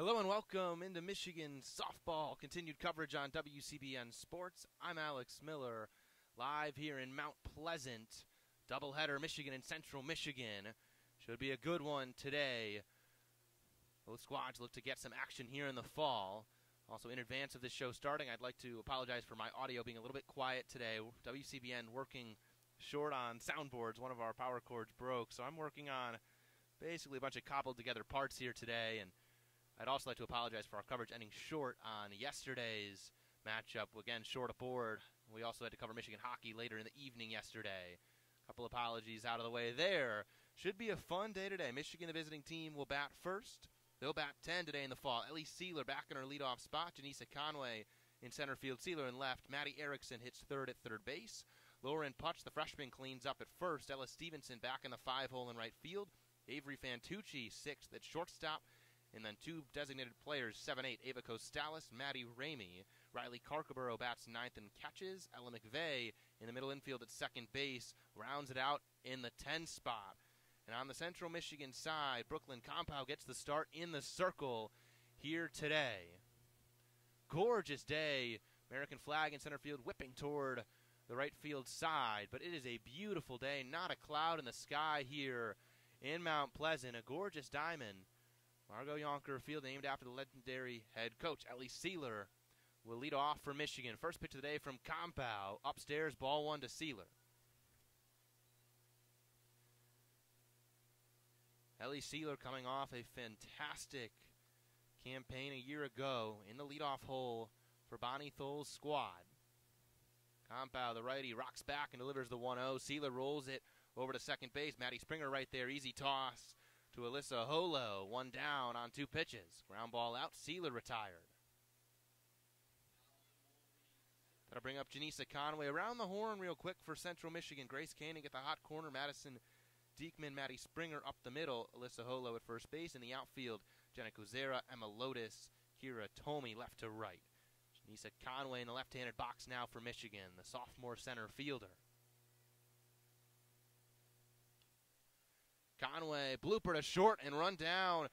Hello and welcome into Michigan softball. Continued coverage on WCBN Sports. I'm Alex Miller, live here in Mount Pleasant. Doubleheader, Michigan and Central Michigan. Should be a good one today. Both squads look to get some action here in the fall. Also, in advance of this show starting, I'd like to apologize for my audio being a little bit quiet today. WCBN working short on soundboards. One of our power cords broke, so I'm working on basically a bunch of cobbled together parts here today, and I'd also like to apologize for our coverage ending short on yesterday's matchup. Again, short aboard. We also had to cover Michigan hockey later in the evening yesterday. A couple apologies out of the way there. Should be a fun day today. Michigan, the visiting team, will bat first. They'll bat 10 today in the fall. Ellie Sealer back in her leadoff spot. Janisa Conway in center field. Sealer in left. Maddie Erickson hits third at third base. Lauren Putch, the freshman, cleans up at first. Ella Stevenson back in the 5-hole in right field. Avery Fantucci, sixth at shortstop. And then two designated players, 7-8, Ava Costalis, Maddie Ramey. Riley Carcaburo bats ninth and catches. Ella McVeigh in the middle infield at second base rounds it out in the 10 spot. And on the Central Michigan side, Brooklyn Compow gets the start in the circle here today. Gorgeous day. American flag in center field whipping toward the right field side. But it is a beautiful day. Not a cloud in the sky here in Mount Pleasant. A gorgeous diamond. Margot Yonker Field, named after the legendary head coach. Ellie Sealer will lead off for Michigan. First pitch of the day from Compow. Upstairs, ball one to Sealer. Ellie Sealer coming off a fantastic campaign a year ago in the leadoff hole for Bonnie Tholl's squad. Compow, the righty, rocks back and delivers the 1-0. Sealer rolls it over to second base. Maddie Springer right there, easy toss to Alyssa Holo, one down on two pitches. Ground ball out, Sealer retired. That'll bring up Janisa Conway. Around the horn real quick for Central Michigan. Grace Koenig at the hot corner. Madison Diekman, Maddie Springer up the middle. Alyssa Holo at first base. In the outfield, Jenna Kuzera, Emma Lotus, Kira Tomey left to right. Janisa Conway in the left-handed box now for Michigan, the sophomore center fielder. Conway, blooper to short and run down.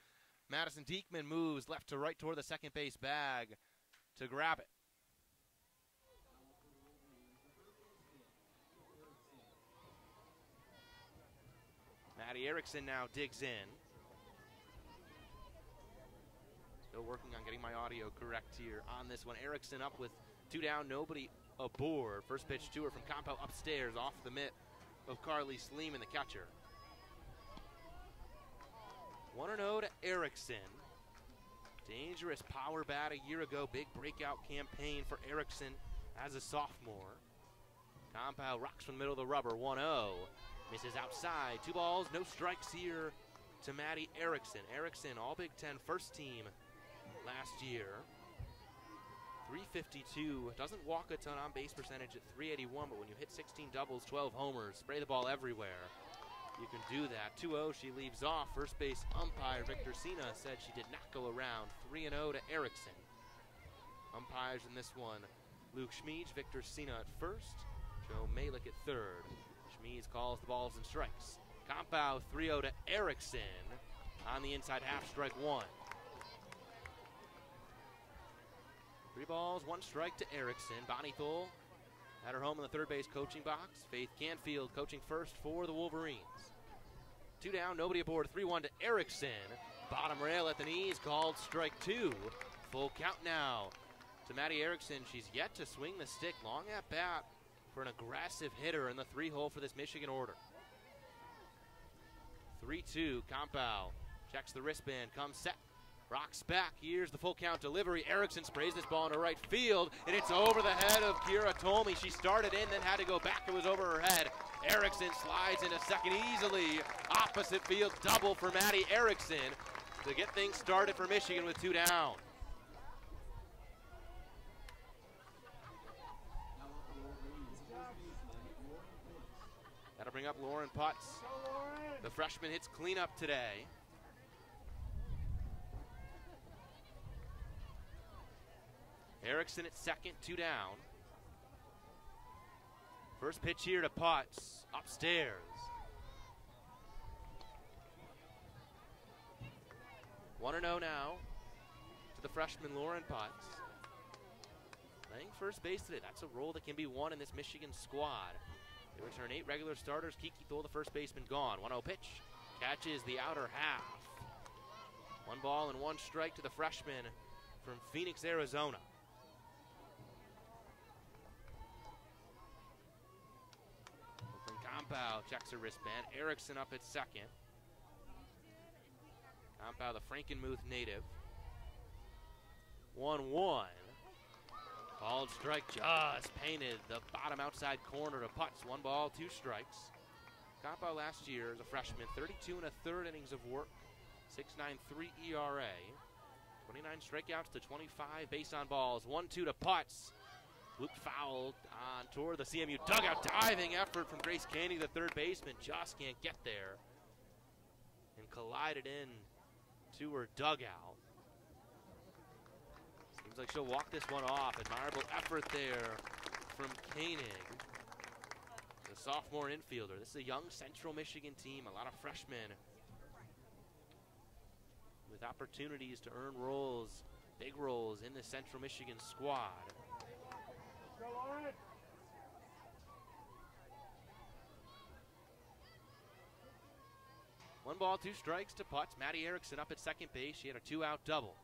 Madison Diekman moves left to right toward the second base bag to grab it. Maddie Erickson now digs in. Still working on getting my audio correct here on this one. Erickson up with two down, nobody aboard. First pitch to her from Compow upstairs off the mitt of Carly Sleeman, the catcher. 1-0 to Erickson. Dangerous power bat a year ago. Big breakout campaign for Erickson as a sophomore. Compow rocks from the middle of the rubber. 1-0. Misses outside. 2 balls, no strikes here to Maddie Erickson. Erickson, all Big Ten first team last year. 352. Doesn't walk a ton on base percentage at 381, but when you hit 16 doubles, 12 homers, spray the ball everywhere, you can do that. 2-0, she leaves off. First base umpire Victor Sina said she did not go around. 3-0 to Erickson. Umpires in this one, Luke Schmeeds, Victor Sina at first, Joe Malik at third. Schmeeds calls the balls and strikes. Compow 3-0 to Erickson on the inside half, strike one. 3 balls, 1 strike to Erickson. Bonnie Tholl at her home in the third base coaching box. Faith Canfield coaching first for the Wolverines. 2 down, nobody aboard. 3-1 to Erickson. Bottom rail at the knees, called strike 2. Full count now to Maddie Erickson. She's yet to swing the stick. Long at bat for an aggressive hitter in the 3-hole for this Michigan order. 3-2, Compow checks the wristband, comes set. Rocks back, here's the full count delivery. Erickson sprays this ball into right field, and it's over the head of Kira Tomey. She started in, then had to go back. It was over her head. Erickson slides into second easily. Opposite field double for Maddie Erickson to get things started for Michigan with 2 down. That'll bring up Lauren Putz. The freshman hits cleanup today. Erickson at second, 2 down. First pitch here to Putz, upstairs. 1-0 now. the freshman Lauren Putz. Playing first base today. That's a role that can be won in this Michigan squad. They return 8 regular starters. Kiki Tholl, the first baseman, gone. 1-0 pitch. Catches the outer half. 1 ball and 1 strike to the freshman from Phoenix, Arizona. From Compow, checks her wristband. Erickson up at second. Compow, the Frankenmuth native. 1-1. Called strike, just painted the bottom outside corner to Putz. 1 ball, 2 strikes. Compow last year as a freshman, 32 1/3 innings of work, 6.93 ERA, 29 strikeouts to 25 base on balls. 1-2 to Putz. Looped foul on toward the CMU dugout. Diving effort from Grace Candy, the third baseman, just can't get there. And collided in to her dugout. Seems like she'll walk this one off. Admirable effort there from Koenig, the sophomore infielder. This is a young Central Michigan team, a lot of freshmen with opportunities to earn roles, big roles in the Central Michigan squad. Go on. One ball, 2 strikes to Putz. Maddie Erickson up at second base. She had a 2-out double.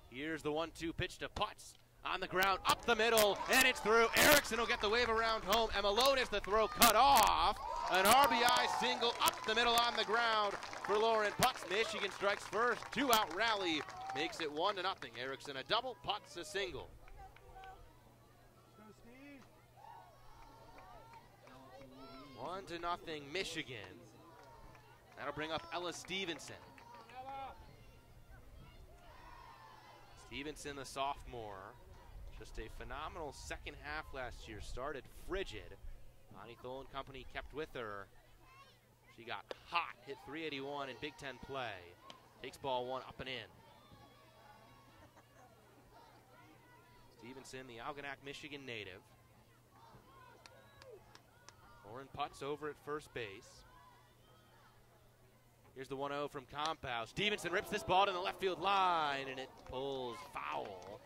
Here's the 1-2 pitch to Putz. On the ground, up the middle, and it's through. Erickson will get the wave around home. Emma Lotus, the throw cut off. An RBI single up the middle on the ground for Lauren Putz. Michigan strikes first. 2-out rally makes it 1-0. Erickson a double, Putz a single. 1-0 Michigan. That'll bring up Ella Stevenson. Stevenson, the sophomore, just a phenomenal second half last year. Started frigid. Bonnie Tholl and company kept with her. She got hot, hit .381 in Big Ten play. Takes ball 1 up and in. Stevenson, the Algonac, Michigan native. Lauren Putz over at first base. Here's the 1-0 from Compow. Stevenson rips this ball to the left field line, and it pulls foul.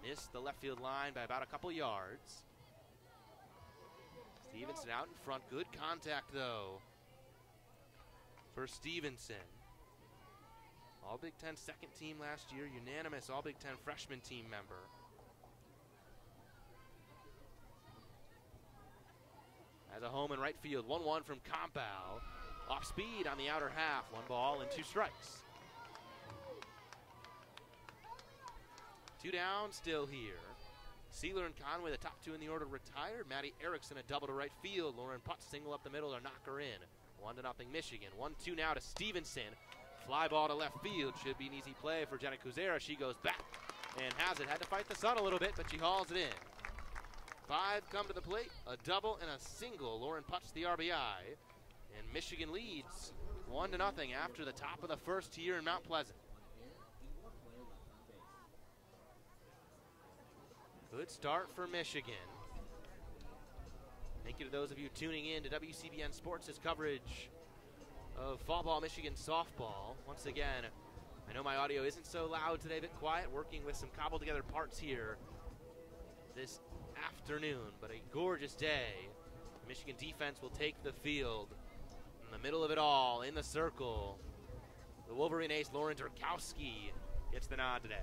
Missed the left field line by about a couple yards. Stevenson out in front. Good contact, though, for Stevenson. All Big Ten second team last year. Unanimous All Big Ten freshman team member. Has a home in right field. 1-1 from Compow. Off speed on the outer half. 1 ball and 2 strikes. 2 down still here. Sealer and Conway, the top 2 in the order, retired. Maddie Erickson, a double to right field. Lauren Putz, single up the middle to knock her in. 1-0 Michigan. 1-2 now to Stevenson. Fly ball to left field. Should be an easy play for Jenna Kuzera. She goes back and has it. Had to fight the sun a little bit, but she hauls it in. 5 come to the plate. A double and a single. Lauren Putz, the RBI. And Michigan leads 1-0 after the top of the first here in Mount Pleasant. Good start for Michigan. Thank you to those of you tuning in to WCBN Sports' coverage of fall ball Michigan softball. Once again, I know my audio isn't so loud today, a bit quiet, working with some cobbled together parts here this afternoon, but a gorgeous day. The Michigan defense will take the field. In the middle of it all, in the circle, the Wolverine ace Lauren Durkowski gets the nod today.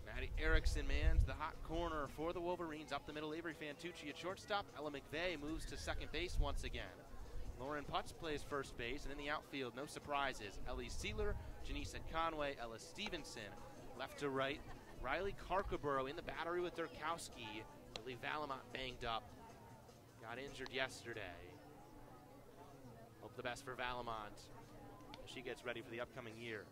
Maddie Erickson mans the hot corner for the Wolverines. Up the middle, Avery Fantucci at shortstop. Ella McVeigh moves to second base once again. Lauren Putz plays first base, and in the outfield, no surprises. Ellie Sealer, Janisa Conway, Ella Stevenson. Left to right, Riley Carcaborough in the battery with Durkowski. Lily Valamont banged up. Got injured yesterday. Hope the best for Valamont as she gets ready for the upcoming year.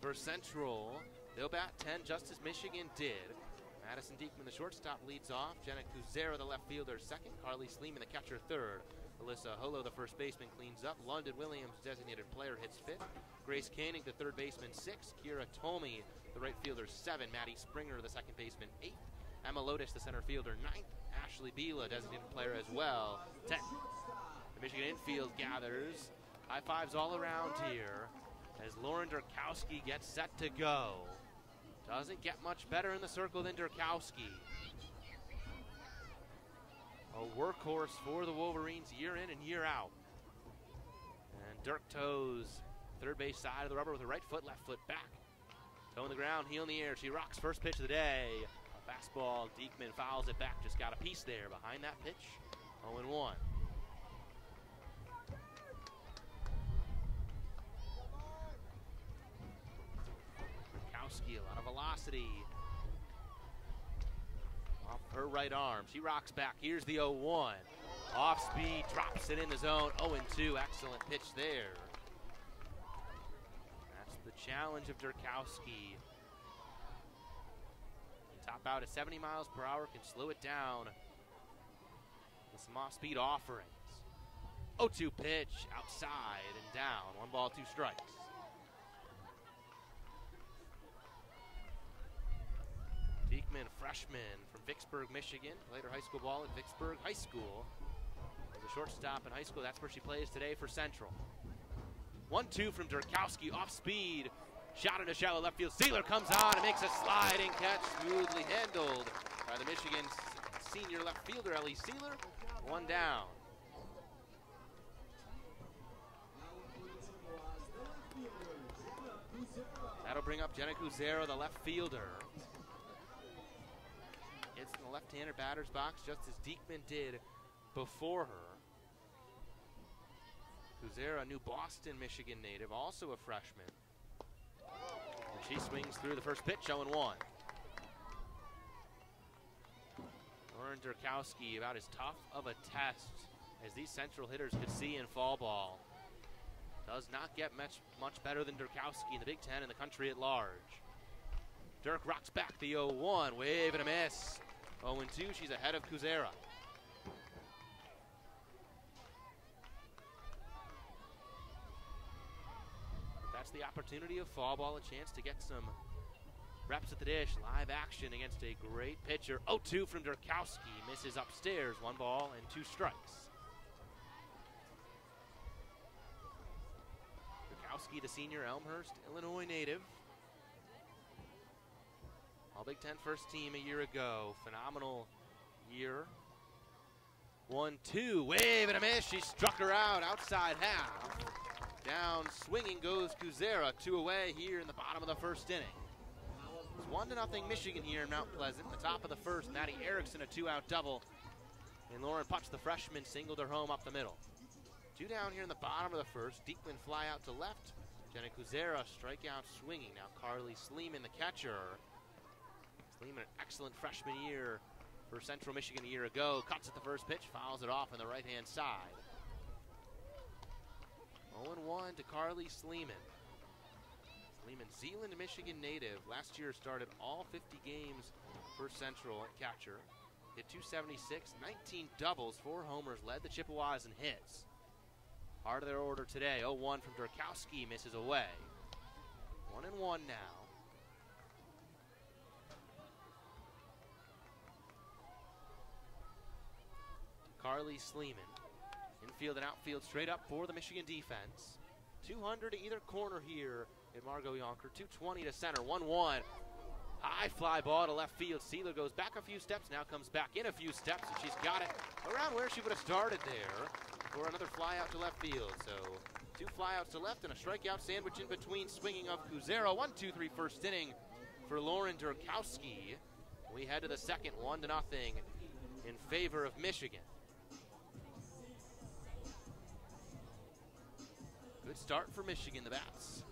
For Central, they'll bat 10 just as Michigan did. Madison Diekman, the shortstop, leads off. Jenna Kuzera, the left fielder, second. Carly Sleeman, the catcher, third. Alyssa Holo, the first baseman, cleans up. London Williams, designated player, hits fifth. Grace Koenig, the third baseman, sixth. Kira Tomey, the right fielder, seven. Maddie Springer, the second baseman, eighth. Emma Lotus, the center fielder, ninth. Ashley Bila, designated player as well, 10th. The Michigan infield gathers. High fives all around here as Lauren Durkowski gets set to go. Doesn't get much better in the circle than Durkowski. A workhorse for the Wolverines year in and year out. And Dirk toes third base side of the rubber with her right foot, left foot back. Toe in the ground, heel in the air. She rocks first pitch of the day. A fastball, Diekman fouls it back. Just got a piece there behind that pitch. 0-1. A lot of velocity off her right arm. She rocks back. Here's the 0-1. Off speed, drops it in the zone. 0-2. Excellent pitch there. That's the challenge of Durkowski. Top out at 70 miles per hour, can slow it down with some off-speed offerings. 0-2 pitch outside and down. 1 ball, 2 strikes. Diekman, freshman from Vicksburg, Michigan. Played her high school ball at Vicksburg High School. As a shortstop in high school, that's where she plays today for Central. 1-2 from Durkowski, off speed. Shot into shallow left field. Sealer comes on and makes a sliding catch, smoothly handled by the Michigan senior left fielder, Ellie Sealer. 1 down. That'll bring up Jenna Kuzera, the left fielder. It's in the left-hander batter's box, just as Diekman did before her. Kuzera, a new Boston, Michigan native, also a freshman. And she swings through the first pitch, 0-1. Lauren Durkowski, about as tough of a test as these Central hitters could see in fall ball. Does not get much better than Durkowski in the Big Ten and the country at large. Dirk rocks back the 0-1, wave and a miss. 0-2, she's ahead of Kuzera. That's the opportunity of fall ball, a chance to get some reps at the dish, live action against a great pitcher. 0-2 from Durkowski, misses upstairs, 1 ball and 2 strikes. Durkowski, the senior Elmhurst, Illinois native. All Big Ten first team a year ago. Phenomenal year. 1-2, wave and a miss. She struck her out, outside half. Down swinging goes Kuzera. 2 away here in the bottom of the first inning. It's 1-0 Michigan here in Mount Pleasant. The top of the first, Maddie Erickson, a 2-out double. And Lauren Putz, the freshman, singled her home up the middle. 2 down here in the bottom of the first. Diekman fly out to left. Jenna Kuzera strikeout swinging. Now Carly Sleeman, the catcher. Sleeman, an excellent freshman year for Central Michigan a year ago. Cuts at the first pitch, fouls it off on the right-hand side. 0-1 to Carly Sleeman. Sleeman, Zeeland, Michigan native. Last year started all 50 games for Central at catcher. Hit .276, 19 doubles, 4 homers, led the Chippewas in hits. Part of their order today. 0-1 from Durkowski, misses away. 1-1 now. Carly Sleeman. Infield and outfield straight up for the Michigan defense. 200 to either corner here at Margot Yonker. 220 to center. 1-1. High fly ball to left field. Sealer goes back a few steps, now comes back in a few steps, and she's got it around where she would have started there for another fly out to left field. So 2 flyouts to left and a strikeout sandwich in between, swinging of Kuzera. 1-2-3 first inning for Lauren Durkowski. We head to the second, 1-0 in favor of Michigan. Good start for Michigan. The bats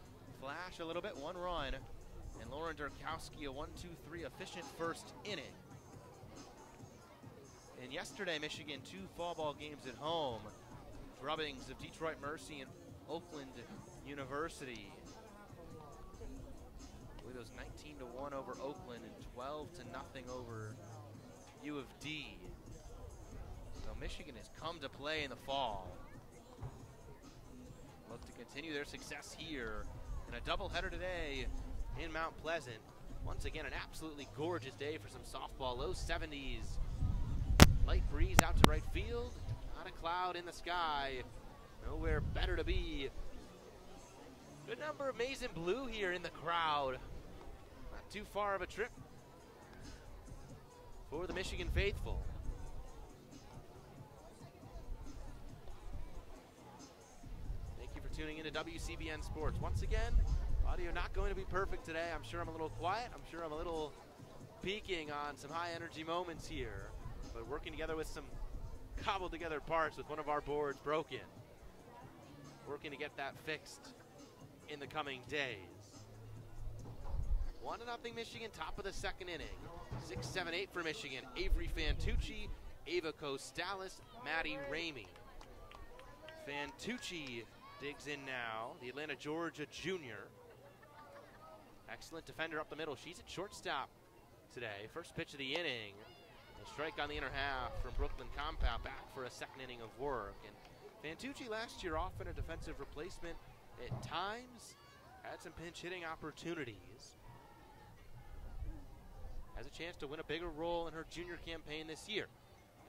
flash a little bit, 1 run. And Lauren Durkowski, a 1-2-3 efficient first inning. And yesterday, Michigan 2 fall ball games at home. Drubbings of Detroit Mercy and Oakland University. With those was 19-1 over Oakland and 12-0 over U of D. So Michigan has come to play in the fall. Look to continue their success here in a doubleheader today in Mount Pleasant. Once again, an absolutely gorgeous day for some softball. Low 70s. Light breeze out to right field. Not a cloud in the sky. Nowhere better to be. Good number of maize and blue here in the crowd. Not too far of a trip for the Michigan faithful. Thank you for tuning in to WCBN Sports. Once again, audio not going to be perfect today. I'm sure I'm a little quiet. I'm sure I'm a little peaking on some high energy moments here. But working together with some cobbled together parts with one of our boards broken. Working to get that fixed in the coming days. 1-0 Michigan, top of the second inning. 6-7-8 for Michigan. Avery Fantucci, Ava Costalis, Maddie Ramey. Fantucci digs in now. The Atlanta Georgia junior. Excellent defender up the middle. She's at shortstop today. First pitch of the inning. A strike on the inner half from Brooklyn Compound, back for a second inning of work. And Fantucci last year often a defensive replacement at times. Had some pinch hitting opportunities. Has a chance to win a bigger role in her junior campaign this year.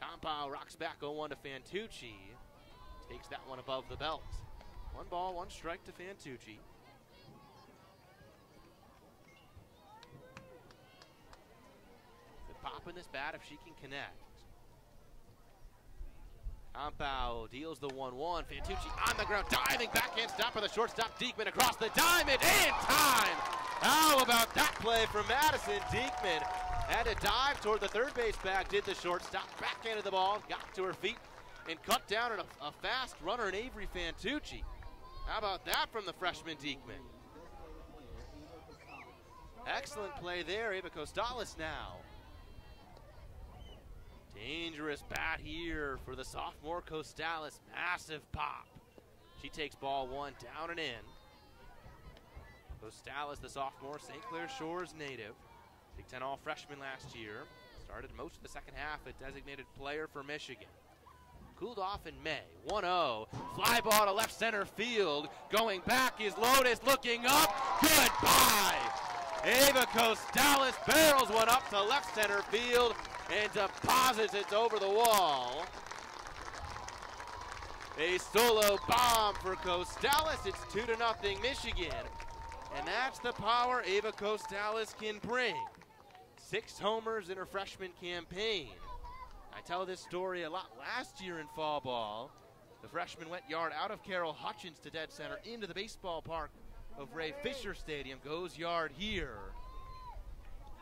Compound rocks back 0-1 to Fantucci. Takes that one above the belt. 1 ball, 1 strike to Fantucci. Pop in this bat if she can connect. Compound deals the 1-1. Fantucci on the ground, diving backhand stop for the shortstop. Diekman across the diamond in time. How about that play from Madison Diekman? Had to dive toward the third base bag, did the shortstop, backhanded the ball, got to her feet, and cut down at a fast runner in Avery Fantucci. How about that from the freshman Diekman? Excellent play there. Ava Costalis now. Dangerous bat here for the sophomore Costalis. Massive pop. She takes ball 1 down and in. Costalis, the sophomore, St. Clair Shores native. Big Ten All-Freshman last year. Started most of the second half, a designated player for Michigan. Cooled off in May. 1-0. Fly ball to left center field. Going back is Lotus looking up. Goodbye. Ava Costalis barrels one up to left center field and deposits it over the wall. A solo bomb for Costalis. It's 2-0 Michigan. And that's the power Ava Costalis can bring. 6 homers in her freshman campaign. I tell this story a lot last year in fall ball. The freshman went yard out of Carol Hutchins to dead center into the baseball park of Ray Fisher Stadium. Goes yard here.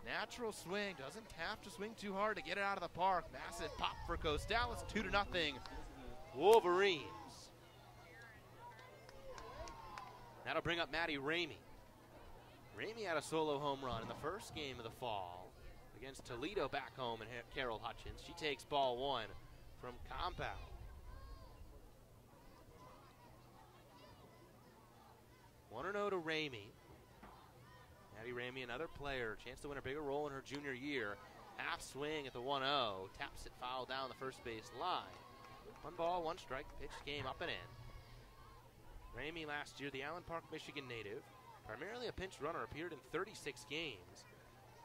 Natural swing, doesn't have to swing too hard to get it out of the park. Massive pop for Costalis, 2-0 Wolverines. That'll bring up Maddie Ramey. Ramey had a solo home run in the first game of the fall against Toledo back home in Carol Hutchins. She takes ball 1 from Compound. One 1-0 to Ramey. Maddie Ramey, another player, chance to win a bigger role in her junior year. Half swing at the 1-0, taps it foul down the first base line. 1 ball, 1 strike, pitch game up and in. Ramey last year, the Allen Park, Michigan native, primarily a pinch runner, appeared in 36 games.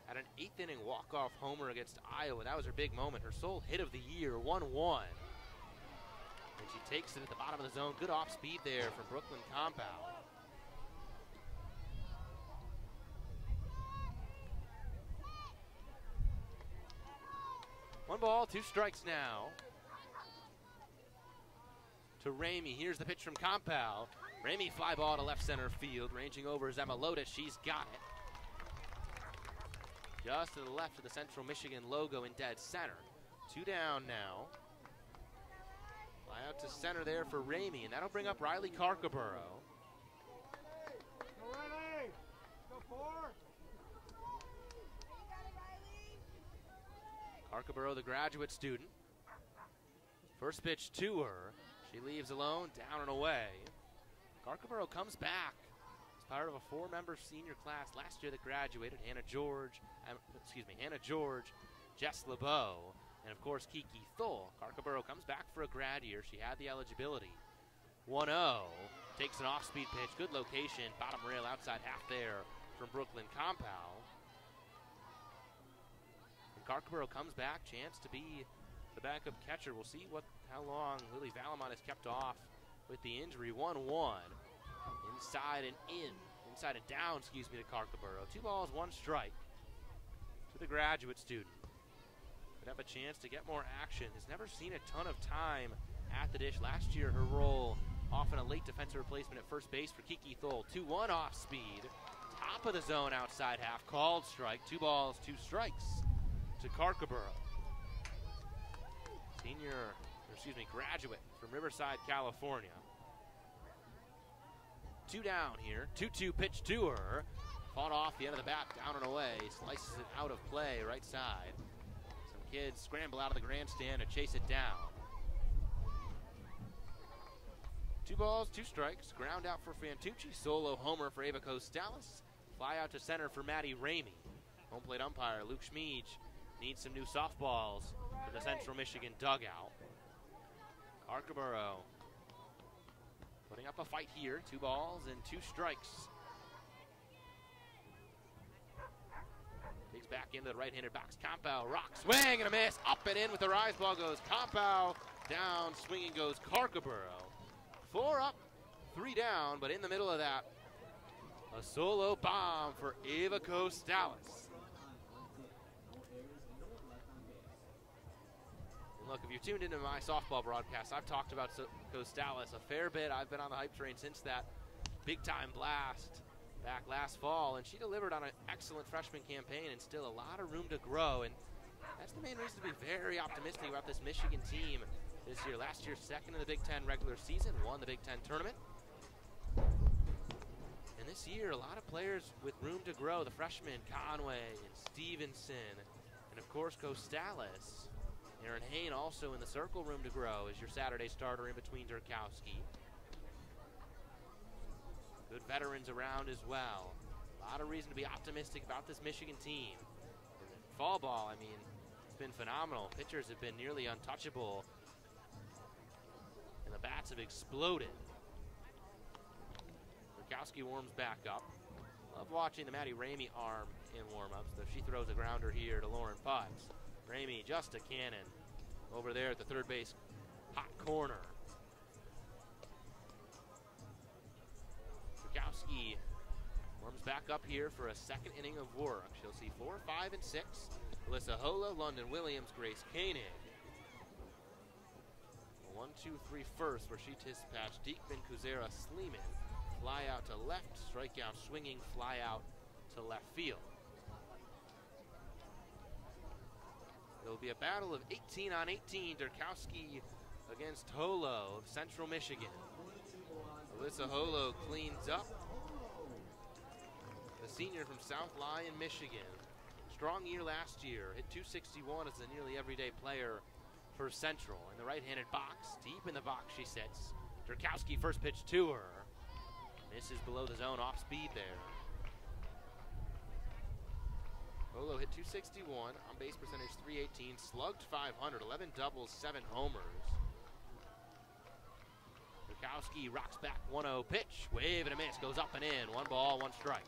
Had an 8th inning walk-off homer against Iowa. That was her big moment, her sole hit of the year, 1-1. And she takes it at the bottom of the zone. Good off-speed there from Brooklyn Compound. One ball, 2 strikes now to Ramey. Here's the pitch from Compound. Ramey fly ball to left center field. Ranging over is Emma Lotus. She's got it. Just to the left of the Central Michigan logo in dead center. 2 down now. Fly out to center there for Ramey, and that'll bring up Riley Carcaburo. Carcaburo, the graduate student. First pitch to her. She leaves alone, down and away. Carcaburo comes back. part of a 4-member senior class last year that graduated. Hannah George, Jess LeBeau, and of course Kiki Tholl. Carcaboro comes back for a grad year. She had the eligibility. 1-0, takes an off-speed pitch, good location, bottom rail outside half there from Brooklyn Compow. And Carcaboro comes back, chance to be the backup catcher. We'll see how long Lily Valamont is kept off with the injury. 1-1, inside and down, to Carcaboro. 2 balls, 1 strike to the graduate student. Would have a chance to get more action. Has never seen a ton of time at the dish. Last year, her role often a late defensive replacement at first base for Kiki Tholl. 2-1 off speed. Top of the zone outside half. Called strike. 2 balls, 2 strikes to Carcaboro. Graduate from Riverside, California. 2 down here. 2-2 pitch to her. Fought off the end of the bat, down and away. Slices it out of play, right side. Some kids scramble out of the grandstand to chase it down. 2 balls, 2 strikes. Ground out for Fantucci. Solo homer for Ava Costales. Fly out to center for Maddie Ramey. Home plate umpire Luke Schmeej needs some new softballs for the Central Michigan dugout. Carcaboro putting up a fight here. 2 balls and 2 strikes. Digs back into the right-handed box. Compow, rock, swing and a miss. Up and in with the rise. Ball goes Compow. Down, swinging goes Carcaboro. 4 up, 3 down, but in the middle of that, a solo bomb for Ava Costales. Look, if you've tuned into my softball broadcast, I've talked about Costales a fair bit. I've been on the hype train since that big-time blast back last fall, and she delivered on an excellent freshman campaign and still a lot of room to grow, and that's the main reason to be very optimistic about this Michigan team this year. Last year, second in the Big Ten regular season, won the Big Ten tournament. And this year, a lot of players with room to grow. The freshmen, Conway and Stevenson, and of course, Costales. Aaron Hain also in the circle, room to grow, as your Saturday starter in between Durkowski. Good veterans around as well. A lot of reason to be optimistic about this Michigan team. And fall ball, I mean, it's been phenomenal. Pitchers have been nearly untouchable, and the bats have exploded. Durkowski warms back up. Love watching the Maddie Ramey arm in warm-ups, though she throws a grounder here to Lauren Putz. Ramey just a cannon over there at the third base hot corner. Durkowski warms back up here for a second inning of work. She'll see 4, 5, and 6. Alyssa Holo, London Williams, Grace Koenig. 1-2-3 first, where she dispatched Diekman, Kuzera, Sleeman. Fly out to left, strikeout swinging, fly out to left field. There will be a battle of 18 on 18. Durkowski against Holo of Central Michigan. Alyssa Holo cleans up. The senior from South Lyon, Michigan. Strong year last year. Hit .261 as a nearly everyday player for Central. In the right-handed box, deep in the box she sits. Durkowski first pitch to her. Misses below the zone, off speed there. Holo hit .261, on base percentage .318, slugged .500, 11 doubles, 7 homers. Durkowski rocks back 1-0 pitch, wave and a miss, goes up and in, 1 ball, 1 strike.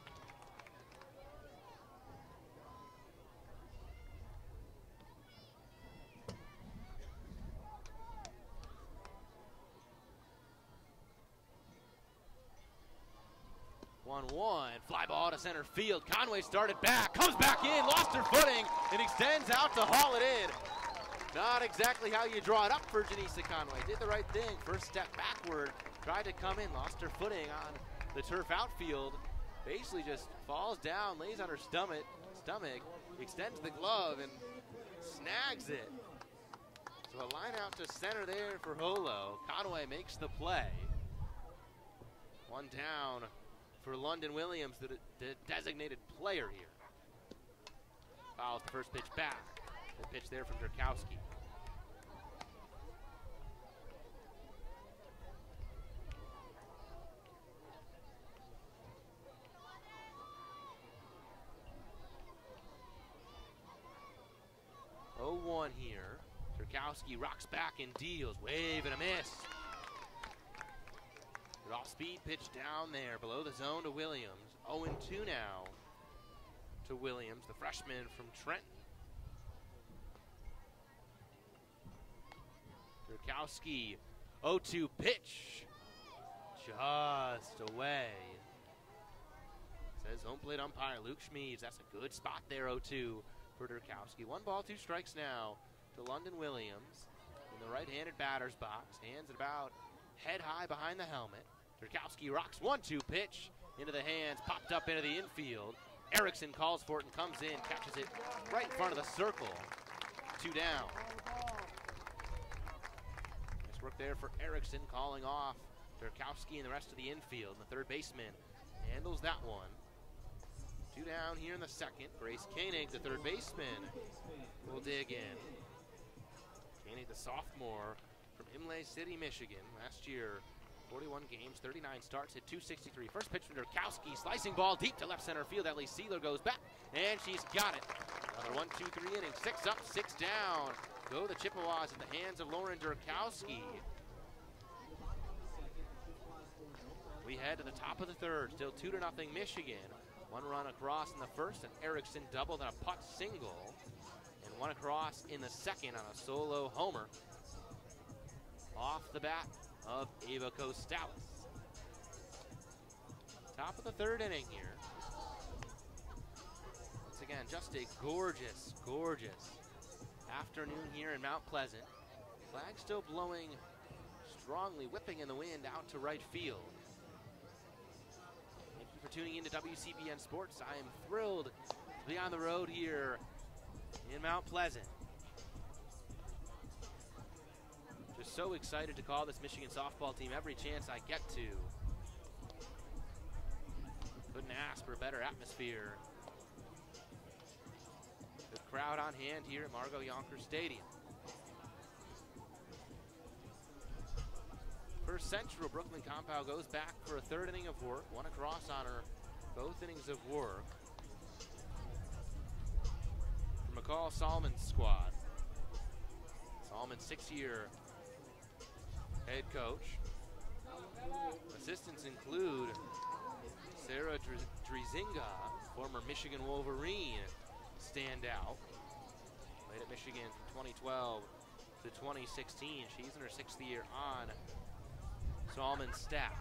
Fly ball to center field. Conway started back, comes back in, lost her footing, and extends out to haul it in. Not exactly how you draw it up for Janisa Conway. Did the right thing. First step backward, tried to come in, lost her footing on the turf outfield. Basically just falls down, lays on her stomach, extends the glove, and snags it. So a line out to center there for Holo. Conway makes the play. 1 down for London Williams, the designated player here. Fouls the first pitch back. The pitch there from Durkowski. Turkowski rocks back and deals. Wave and a miss. Good off-speed pitch down there below the zone to Williams. 0-2 now to Williams, the freshman from Trenton. Turkowski, 0-2 pitch. Just away. Says home plate umpire Luke Schmeeds. That's a good spot there, 0-2 for Turkowski. 1 ball, 2 strikes now to London Williams in the right-handed batter's box. Hands it about head high behind the helmet. Turkowski rocks 1-2 pitch into the hands, popped up into the infield. Erickson calls for it and comes in, catches it right in front of the circle. 2 down. Nice work there for Erickson, calling off Turkowski and the rest of the infield. And the third baseman handles that one. 2 down here in the second. Grace Koenig, the third baseman, will dig in. Koenig, the sophomore from Imlay City, Michigan. Last year, 41 games, 39 starts, hit .263. First pitch from Turkowski, slicing ball deep to left center field. Ellie Sealer goes back, and she's got it. Another 1-2-3 inning. 6 up, 6 down. Go the Chippewas in the hands of Lauren Turkowski. We head to the top of the third. Still 2-0 Michigan. 1 run across in the first, an Erickson double, then a putt single. And 1 across in the second on a solo homer. Off the bat of Ava Costalis. Top of the third inning here. Once again, just a gorgeous, gorgeous afternoon here in Mount Pleasant. Flag still blowing strongly, whipping in the wind out to right field. Thank you for tuning in to WCBN Sports. I am thrilled to be on the road here in Mount Pleasant. Just so excited to call this Michigan softball team every chance I get to. Couldn't ask for a better atmosphere. Good crowd on hand here at Margot Yonkers Stadium. First Central, Brooklyn Compound goes back for a third inning of work. 1 across on her both innings of work. For McCall Salmon's squad. Salmon, 6-year head coach. Assistants include Sarah Drizinga, former Michigan Wolverine standout. Played at Michigan from 2012 to 2016. She's in her 6th year on Salmon's staff.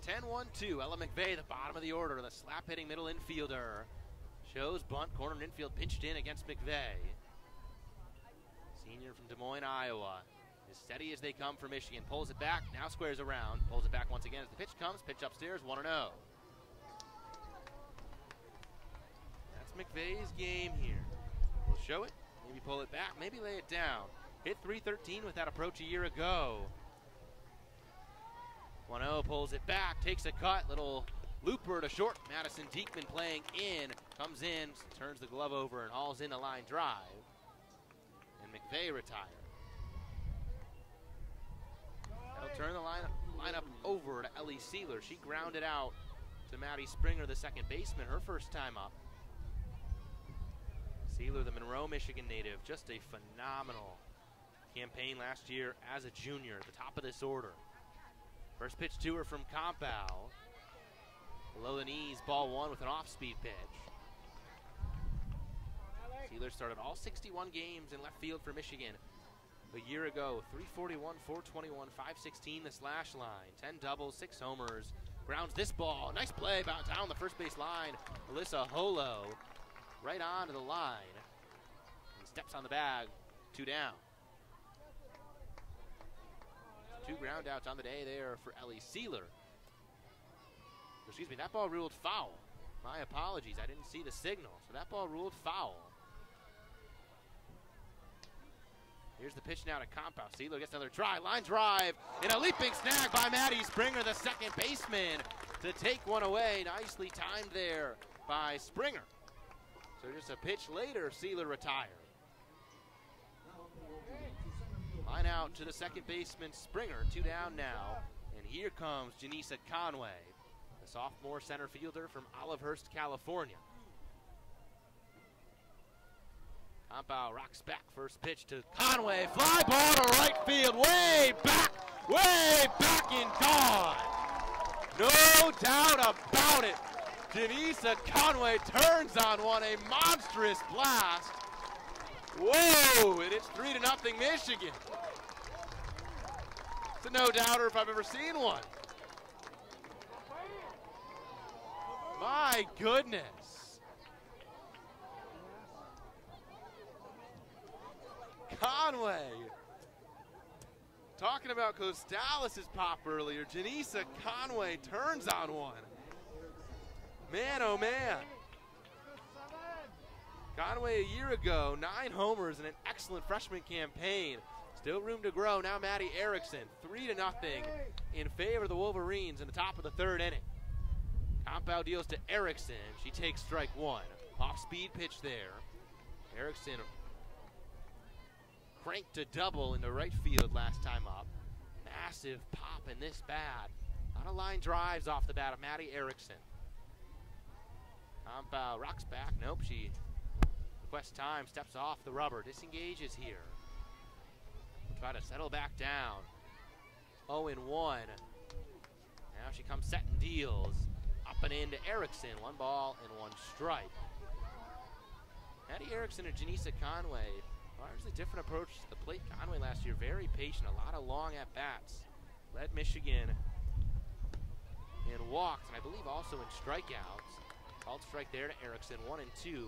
(10-1-2). Ella McVeigh, the bottom of the order, the slap-hitting middle infielder. Shows bunt, corner infield, pinched in against McVeigh. Senior from Des Moines, Iowa. As steady as they come for Michigan. Pulls it back, now squares around. Pulls it back once again as the pitch comes. Pitch upstairs, 1-0. That's McVeigh's game here. We'll show it, maybe pull it back, maybe lay it down. Hit .313 with that approach a year ago. 1-0, pulls it back, takes a cut, little looper to short. Madison Diekman playing in, comes in, turns the glove over and hauls in a line drive. And McVeigh retired. That'll turn the lineup over to Ellie Sealer. She grounded out to Maddie Springer, the second baseman, her first time up. Sealer, the Monroe, Michigan native, just a phenomenal campaign last year as a junior, the top of this order. First pitch to her from Compow. Below the knees, ball 1 with an off-speed pitch. Sealer started all 61 games in left field for Michigan a year ago. 341, 421, 516 the slash line. 10 doubles, 6 homers. Grounds this ball. Nice play down the first base line. Alyssa Holo right onto the line. And steps on the bag. 2 down. 2 ground outs on the day there for Ellie Sealer. Excuse me, that ball ruled foul. My apologies, I didn't see the signal. So that ball ruled foul. Here's the pitch now to Compound. Sealer gets another try. Line drive and a leaping snag by Maddie Springer, the second baseman, to take one away. Nicely timed there by Springer. So just a pitch later, Sealer retired. Line out to the second baseman, Springer. 2 down now. And here comes Janisa Conway, the sophomore center fielder from Olivehurst, California. Compow rocks back, first pitch to Conway, fly ball to right field, way back and gone. No doubt about it. Janisa Conway turns on one, a monstrous blast. Whoa, and it's 3-0 Michigan. It's a no-doubter if I've ever seen one. My goodness. Conway. Talking about Costales' pop earlier, Janisa Conway turns on one. Man, oh man. Conway a year ago, 9 homers and an excellent freshman campaign. Still room to grow. Now Maddie Erickson, 3-0 in favor of the Wolverines in the top of the 3rd inning. Compow deals to Erickson. She takes strike 1. Off-speed pitch there. Erickson cranked a double into right field last time up. Massive pop in this bat. A lot of line drives off the bat of Maddie Erickson. Compow rocks back. Nope, she requests time, steps off the rubber, disengages here. Try to settle back down. 0-1. Now she comes set and deals. Up and in to Erickson. 1 ball and 1 strike. Maddie Erickson and Janisa Conway. Largely different approach to the plate. Conway last year, very patient, a lot of long at-bats. Led Michigan in walks, and I believe also in strikeouts. Called strike there to Erickson, 1 and 2.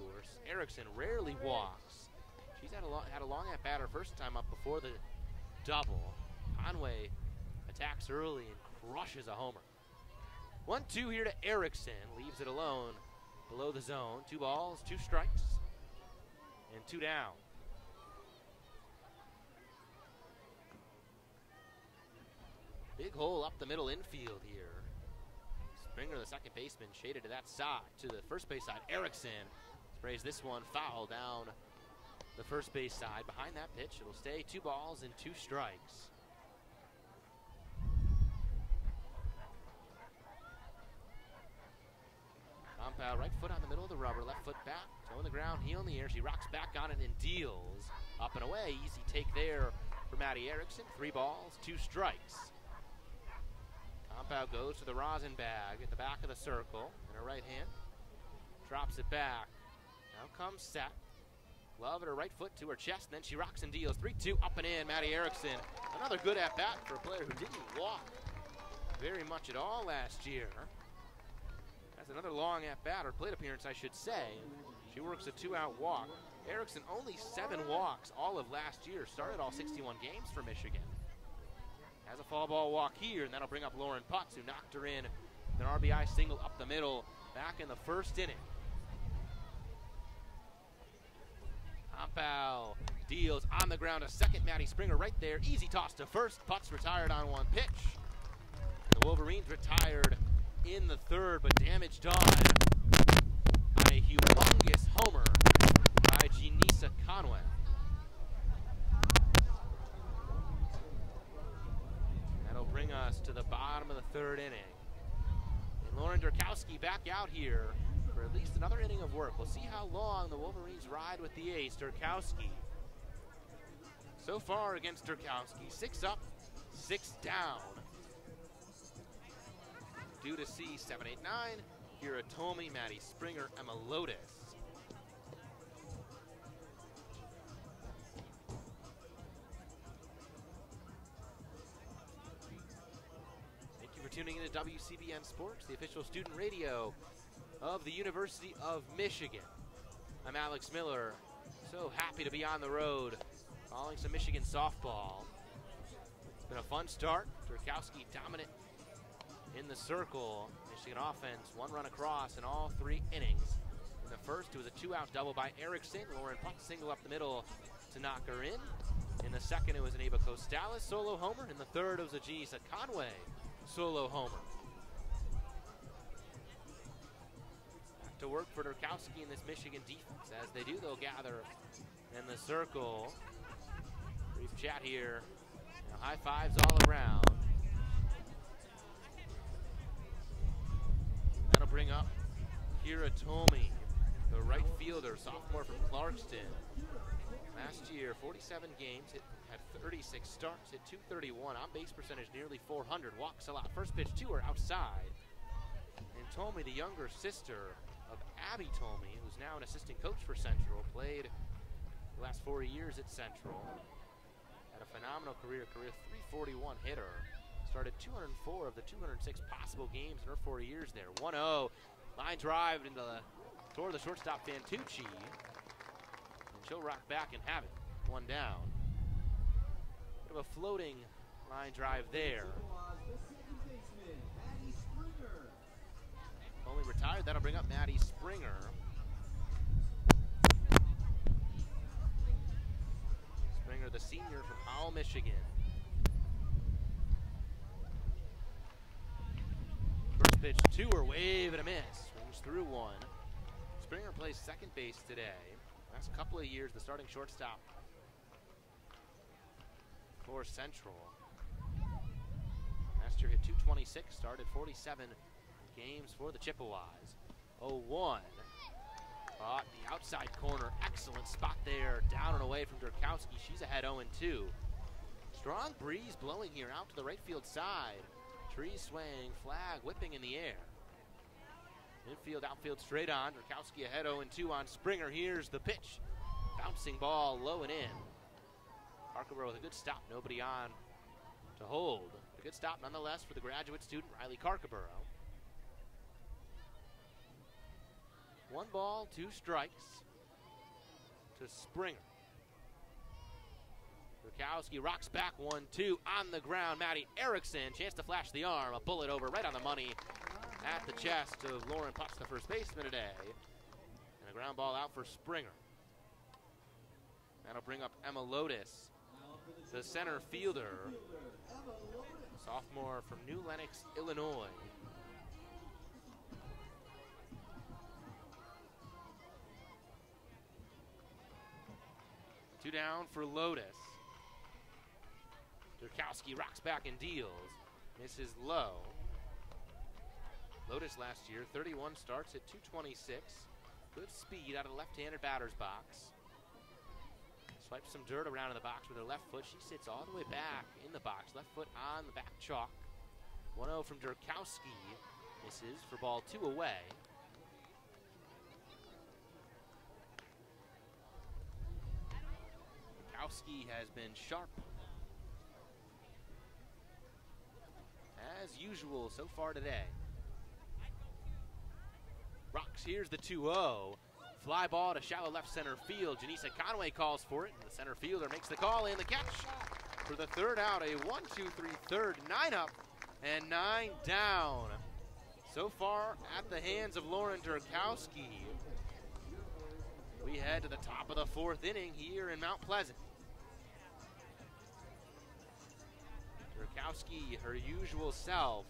Erickson rarely walks. She's had a long at-bat her first time up before the double. Conway attacks early and crushes a homer. 1-2 here to Erickson, leaves it alone below the zone. 2 balls, 2 strikes, and 2 down. Big hole up the middle infield here. Springer, the second baseman, shaded to that side, to the first base side. Erickson sprays this one foul down the first base side. Behind that pitch, it'll stay 2 balls and 2 strikes. Compow, right foot on the middle of the rubber, left foot back, toe in the ground, heel in the air. She rocks back on it and deals. Up and away, easy take there for Maddie Erickson. 3 balls, 2 strikes. Compow goes to the rosin bag at the back of the circle in her right hand. Drops it back. Now comes set. Glove at her right foot to her chest, and then she rocks and deals. 3-2 up and in. Maddie Erickson. Another good at-bat for a player who didn't walk very much at all last year. That's another long at-bat, or plate appearance, I should say. She works a 2-out walk. Erickson only 7 walks all of last year. Started all 61 games for Michigan. Has a fall ball walk here, and that'll bring up Lauren Putz, who knocked her in an RBI single up the middle back in the first inning. Compow deals on the ground to second. Maddie Springer right there. Easy toss to first. Putz retired on 1 pitch. The Wolverines retired in the 3rd, but damage done on a humongous homer by Janisa Conway. That'll bring us to the bottom of the 3rd inning. And Lauren Durkowski back out here for at least another inning of work. We'll see how long the Wolverines ride with the ace, Durkowski. So far against Durkowski, 6 up, 6 down. Due to C, 7, 8, 9. Hiratomi, Maddie Springer, Emma Lotus. Thank you for tuning in to WCBN Sports, the official student radio of the University of Michigan. I'm Alex Miller. So happy to be on the road calling some Michigan softball. It's been a fun start. Durkowski dominant in the circle. Michigan offense, 1 run across in all 3 innings. In the first, it was a 2-out double by Erickson. Lauren Putz single up the middle to knock her in. In the second, it was an Ava Costales solo homer. In the third, it was a Janisa Conway solo homer. Back to work for Durkowski in this Michigan defense. As they do, they'll gather in the circle. Brief chat here. High fives all around. bring up Kira Tomey, the right fielder, sophomore from Clarkston. Last year, 47 games, had 36 starts, hit .231, on base percentage nearly .400, walks a lot. First pitch to her outside. And Tomey, the younger sister of Abby Tomey, who's now an assistant coach for Central, played the last 4 years at Central. Had a phenomenal career 341 hitter. Started 204 of the 206 possible games in her 4 years there. 1-0, line drive toward the shortstop Fantucci. And she'll rock back and have it. One down. Bit of a floating line drive there. Only retired. That'll bring up Maddie Springer. Springer, the senior from Howell, Michigan. First pitch to her, wave and a miss. Swings through one. Springer plays second base today. Last couple of years, the starting shortstop for Central. Last year hit .226, started 47 games for the Chippewas. 0-1. Caught the outside corner. Excellent spot there. Down and away from Durkowski. She's ahead 0-2. Strong breeze blowing here out to the right field side. Trees swaying, flag whipping in the air. Infield, outfield straight on. Durkowski ahead 0-2 on Springer. Here's the pitch. Bouncing ball low and in. Carcaborough with a good stop. Nobody on to hold. A good stop nonetheless for the graduate student, Riley Carcaborough. 1 ball, 2 strikes to Springer. Durkowski rocks back 1-2 on the ground. Maddie Erickson, chance to flash the arm. A bullet over right on the money at the chest of Lauren Putz, the first baseman today. And a ground ball out for Springer. That'll bring up Emma Lotus, the center fielder, sophomore from New Lenox, Illinois. Two down for Lotus. Durkowski rocks back and deals. Misses low. Lotus last year, 31 starts at .226. Good speed out of the left-handed batter's box. Swipes some dirt around in the box with her left foot. She sits all the way back in the box. Left foot on the back chalk. 1-0 from Durkowski. Misses for ball 2 away. Durkowski has been sharp as usual so far today. Rocks, here's the 2-0. Fly ball to shallow left center field. Janisa Conway calls for it. The center fielder makes the call and the catch for the third out. A 1-2-3 third. 9 up and 9 down. So far at the hands of Lauren Durkowski. We head to the top of the 4th inning here in Mount Pleasant. Durkowski, her usual self.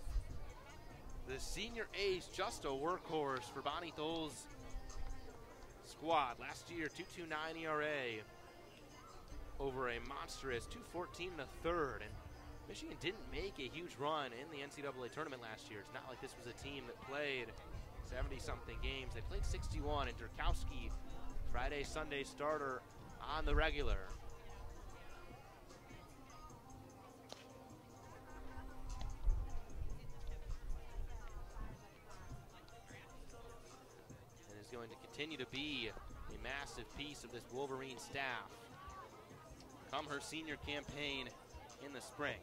The senior ace, just a workhorse for Bonnie Tholl's squad. Last year, 2.29 ERA over a monstrous 2.14 and a third. And Michigan didn't make a huge run in the NCAA tournament last year. It's not like this was a team that played 70-something games. They played 61, and Durkowski, Friday, Sunday starter on the regular. Going to continue to be a massive piece of this Wolverine staff come her senior campaign in the spring.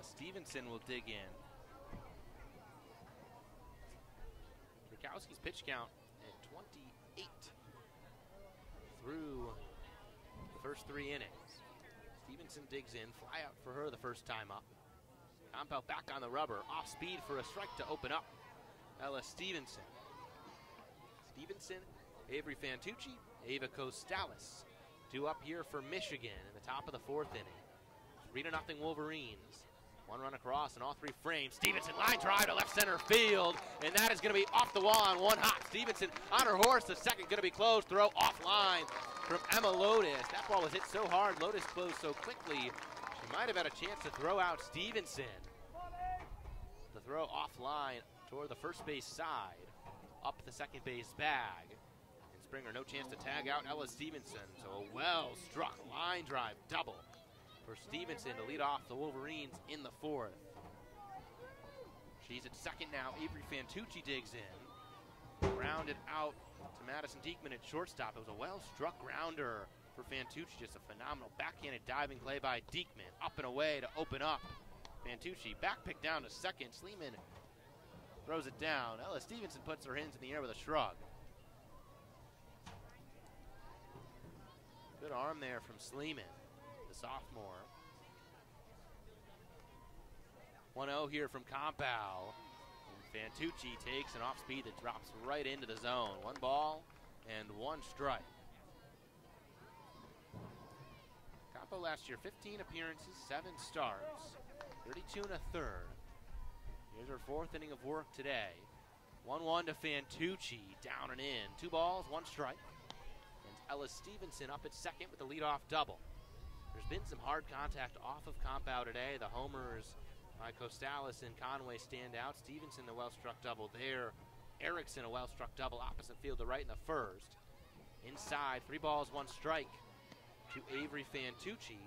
Stevenson will dig in. Durkowski's pitch count at 28 through the first 3 innings. Stevenson digs in, fly out for her the first time up. Compound back on the rubber, off speed for a strike to open up Ella Stevenson. Stevenson, Avery Fantucci, Ava Costalis. 2 up here for Michigan in the top of the 4th inning. 3-0 Wolverines. One run across and all three frames. Stevenson line drive to left center field, and that is going to be off the wall on one hop. Stevenson on her horse. The second going to be closed. Throw offline from Emma Lotus. That ball was hit so hard. Lotus closed so quickly. She might have had a chance to throw out Stevenson. The throw offline toward the first base side, up the second base bag. And Springer no chance to tag out Ella Stevenson. So a well-struck line drive double for Stevenson to lead off the Wolverines in the fourth. She's at second now. Avery Fantucci digs in. Grounded out to Madison Diekman at shortstop. It was a well-struck grounder for Fantucci. Just a phenomenal backhanded diving play by Diekman. Up and away to open up. Fantucci back pick down to second. Sleeman throws it down. Ella Stevenson puts her hands in the air with a shrug. Good arm there from Sleeman, the sophomore. 1-0 here from Compow. Fantucci takes an off speed that drops right into the zone. One ball and one strike. Compow last year, 15 appearances, 7 starts, 32 and a third. Here's her fourth inning of work today. 1-1 to Fantucci, down and in. 2 balls, 1 strike. And Ella Stevenson up at second with the leadoff double. There's been some hard contact off of Compow today. The homers by Costalis and Conway stand out. Stevenson, the well-struck double there. Erickson, a well-struck double opposite field to right in the first. Inside, 3 balls, 1 strike to Avery Fantucci.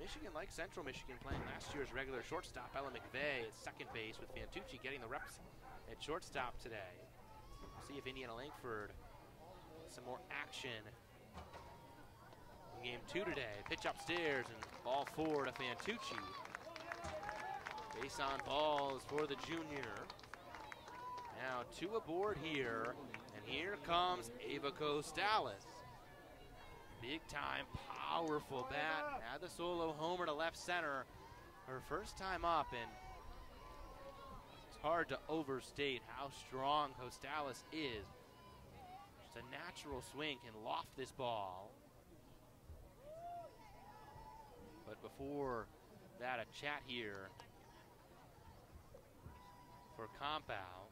Michigan, like Central Michigan, playing last year's regular shortstop, Ella McVeigh at second base, with Fantucci getting the reps at shortstop today. See if Indiana Langford some more action in game 2 today. Pitch upstairs and ball 4 to Fantucci. Base on balls for the junior. Now 2 aboard here, and here comes Ava Costalis. Big time, powerful bat. Had the solo homer to left center. Her first time up, and it's hard to overstate how strong Costalis is. Just a natural swing can loft this ball. But before that, a chat here for Compow.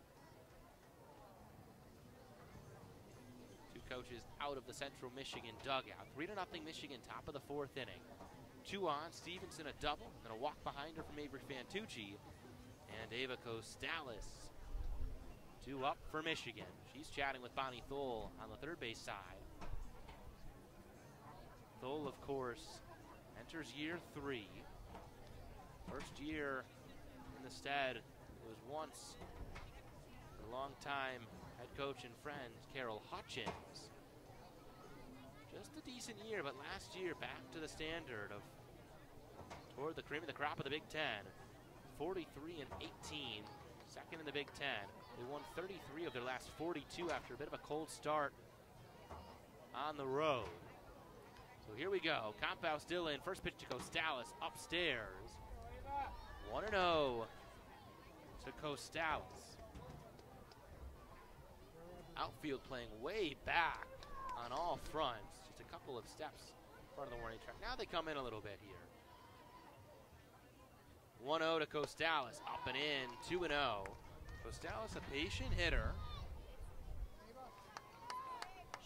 2 coaches out of the Central Michigan dugout. 3-0 Michigan, top of the 4th inning. 2 on, Stevenson a double, and a walk behind her from Avery Fantucci. And Ava Costalis, 2 up for Michigan. She's chatting with Bonnie Tholl on the third base side. Tholl, of course, enters year 3. First year in the Stead was once a longtime head coach and friend, Carol Hutchins. Just a decent year, but last year back to the standard of toward the cream of the crop of the Big Ten. 43 and 18, second in the Big Ten. They won 33 of their last 42 after a bit of a cold start on the road. So here we go. Compow still in. First pitch to Costalis upstairs. 1-0 to Costalis. Outfield playing way back on all fronts. Just a couple of steps in front of the warning track. Now they come in a little bit here. 1-0 to Costalis. Up and in. 2-0. Costalis, a patient hitter.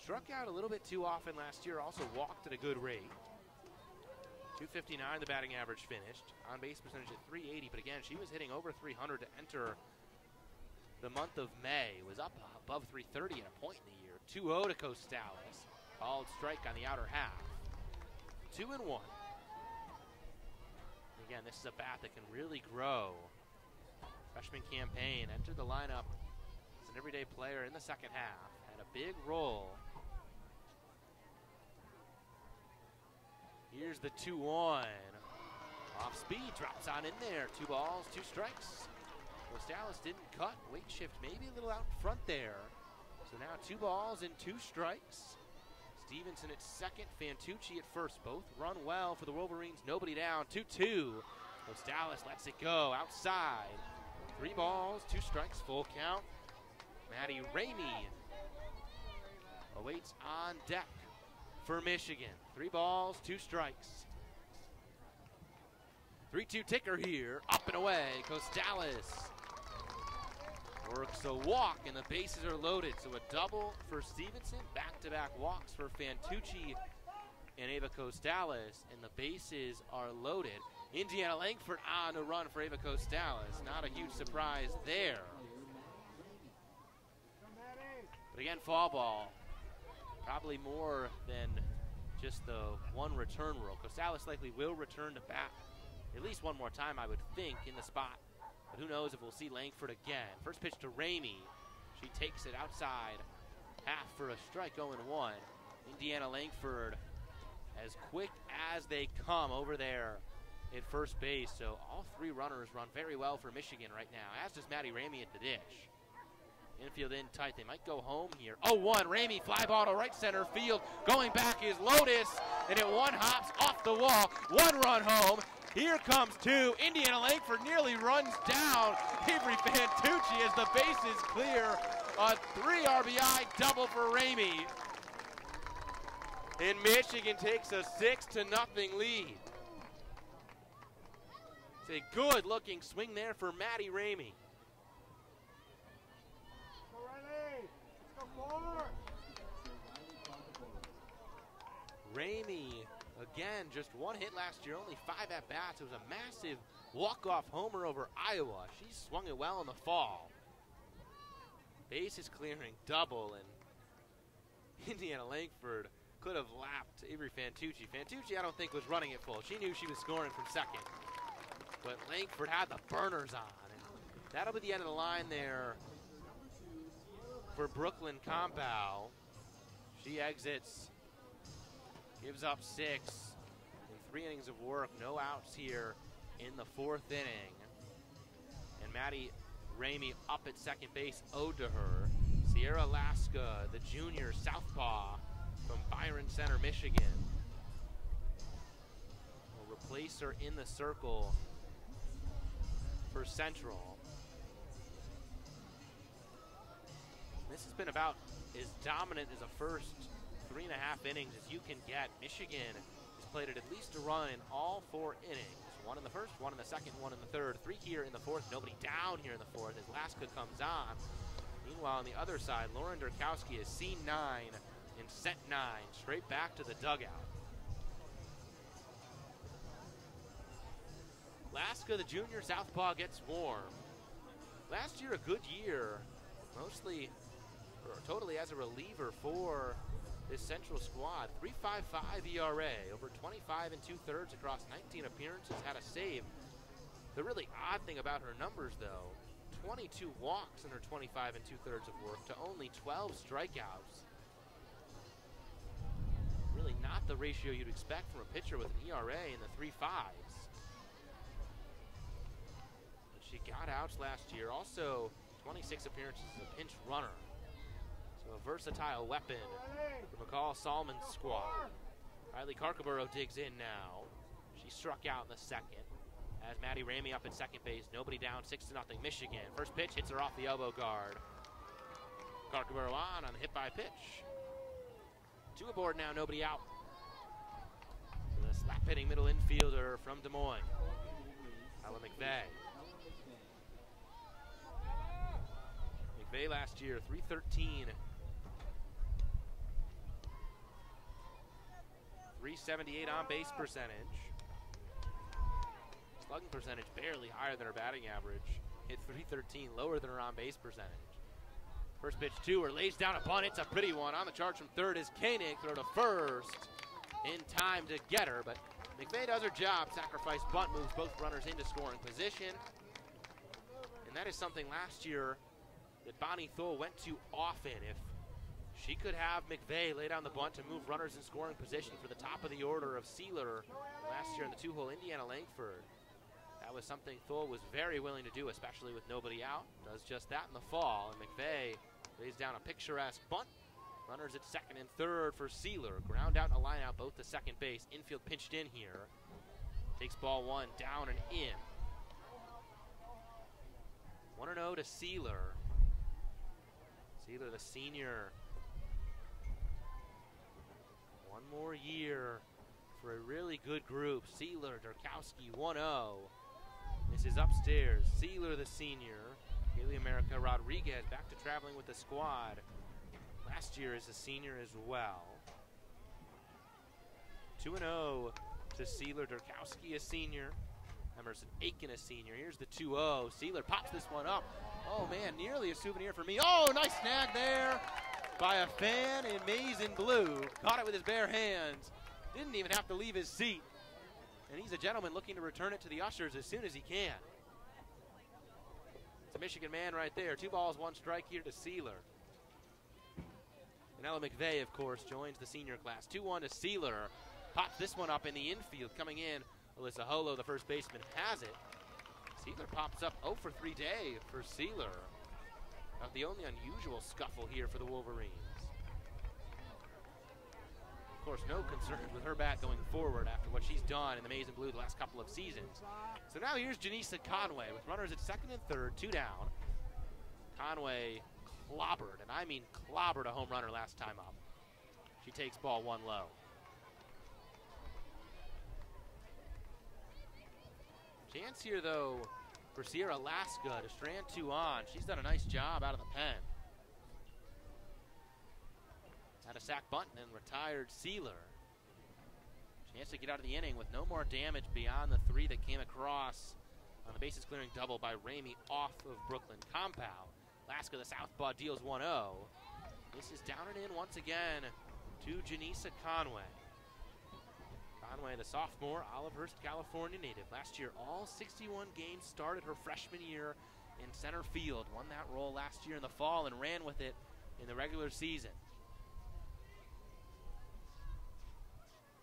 Struck out a little bit too often last year. Also walked at a good rate. 259 the batting average finished. On base percentage at 380. But again, she was hitting over 300 to enter the month of May. Was up above 330 at a point in the year. 2-0 to Costalis. Called strike on the outer half. 2-1. Again, this is a bat that can really grow. Freshman campaign, entered the lineup as an everyday player in the second half. Had a big role. Here's the 2-1. Off speed, drops on in there. 2 balls, 2 strikes. Costalis didn't cut. Weight shift maybe a little out in front there. So now 2 balls and 2 strikes. Stevenson at second, Fantucci at first. Both run well for the Wolverines. Nobody down. 2-2. Costalis lets it go outside. 3 balls, 2 strikes, full count. Maddie Ramey awaits on deck for Michigan. 3 balls, 2 strikes. 3-2 ticker here. Up and away. Costales works a walk, and the bases are loaded. So a double for Stevenson, back-to-back walks for Fantucci and Ava Costales, and the bases are loaded. Indiana Langford on a run for Ava Costales. Not a huge surprise there. But again, fall ball. Probably more than just the one return rule. Costales likely will return to bat at least one more time, I would think, in the spot. But who knows if we'll see Langford again. First pitch to Ramey. She takes it outside. Half for a strike, 0-1. Indiana Langford as quick as they come over there at first base. So all three runners run very well for Michigan right now, as does Maddie Ramey at the dish. Infield in tight. They might go home here. 0-1. Ramey, fly ball to right center field. Going back is Lotus, and it one hops off the wall. One run home. Here comes two. Indiana Langford nearly runs down Avery Fantucci as the base is clear. A 3 RBI double for Ramey. And Michigan takes a 6-0 lead. It's a good-looking swing there for Maddie Ramey. Ramey, again, just one hit last year, only 5 at-bats. It was a massive walk-off homer over Iowa. She swung it well in the fall. Base is clearing, double, and Indiana Langford could have lapped Avery Fantucci. Fantucci, I don't think, was running it full. She knew she was scoring from second. But Langford had the burners on. And that'll be the end of the line there for Brooklyn Compow. She exits, gives up 6 in 3 innings of work. No outs here in the 4th inning. And Maddie Ramey up at second base, owed to her. Sierra Laska, the junior southpaw from Byron Center, Michigan, will replace her in the circle for Central. This has been about as dominant as a first 3.5 innings as you can get. Michigan has played at least a run in all 4 innings. 1 in the first, 1 in the second, 1 in the third, 3 here in the 4th. Nobody down here in the 4th as Laska comes on. Meanwhile, on the other side, Lauren Durkowski has seen 9 and sent 9 straight back to the dugout. Laska, the junior southpaw, gets warm. Last year, a good year, mostly or totally as a reliever for this Central squad. 3.55 ERA, over 25 2/3 across 19 appearances, had a save. The really odd thing about her numbers, though, 22 walks in her 25 2/3 of work to only 12 strikeouts. Really not the ratio you'd expect from a pitcher with an ERA in the 3.5s. But she got outs last year. Also, 26 appearances as a pinch runner. So a versatile weapon for McCall Salmon's squad. Riley Karkaborough digs in now. She struck out in the second. As Maddie Ramey up at second base. Nobody down, 6-0 Michigan. First pitch hits her off the elbow guard. Karkaborough on the hit by pitch. 2 aboard now, nobody out. So the slap hitting middle infielder from Des Moines, Ella McVeigh. McVeigh last year, 313. 378 on base percentage. Slugging percentage barely higher than her batting average. Hit 313, lower than her on base percentage. First pitch to her, lays down a bunt. It's a pretty one. On the charge from third is Koenig. Throw to first in time to get her, but McVeigh does her job. Sacrifice bunt moves both runners into scoring position. And that is something last year that Bonnie Tholl went to often. If she could have McVeigh lay down the bunt to move runners in scoring position for the top of the order of Sealer last year in the 2-hole Indiana Langford, that was something Tholl was very willing to do, especially with nobody out. Does just that in the fall, and McVeigh lays down a picturesque bunt. Runners at second and third for Sealer. Ground out in a line out, both to second base. Infield pinched in here. Takes ball 1 down and in. 1-0 to Sealer. Sealer, the senior. 1 more year for a really good group. Sealer, Durkowski, 1-0. This is upstairs. Sealer, the senior. Haley America Rodriguez back to traveling with the squad. Last year as a senior as well. 2-0 to Sealer. Durkowski, a senior. Emerson Aiken, a senior. Here's the 2-0. Sealer pops this one up. Oh, man, nearly a souvenir for me. Oh, nice snag there by a fan in maize and blue. Caught it with his bare hands. Didn't even have to leave his seat. And he's a gentleman looking to return it to the ushers as soon as he can. It's a Michigan man right there. 2 balls, 1 strike here to Sealer. And Ella McVeigh, of course, joins the senior class. 2-1 to Sealer. Pops this one up in the infield. Coming in, Alyssa Holo, the first baseman, has it. Sealer pops up 0 for 3 day for Sealer. Not the only unusual scuffle here for the Wolverines. Of course, no concerns with her bat going forward after what she's done in the maize and blue the last couple of seasons. So now here's Janisa Conway with runners at second and third, 2 down. Conway clobbered, and I mean clobbered, a home runner last time up. She takes ball 1 low. Chance here, though, for Sierra Alaska to strand 2 on. She's done a nice job out of the pen. Had a sack bunt and retired Sealer. Chance to get out of the inning with no more damage beyond the 3 that came across on the bases clearing double by Ramey off of Brooklyn Compound. Alaska, the southpaw, deals 1-0. This is down and in once again to Janisa Conway. Conway, the sophomore, Olivehurst, California native. Last year, all 61 games started her freshman year in center field. Won that role last year in the fall and ran with it in the regular season.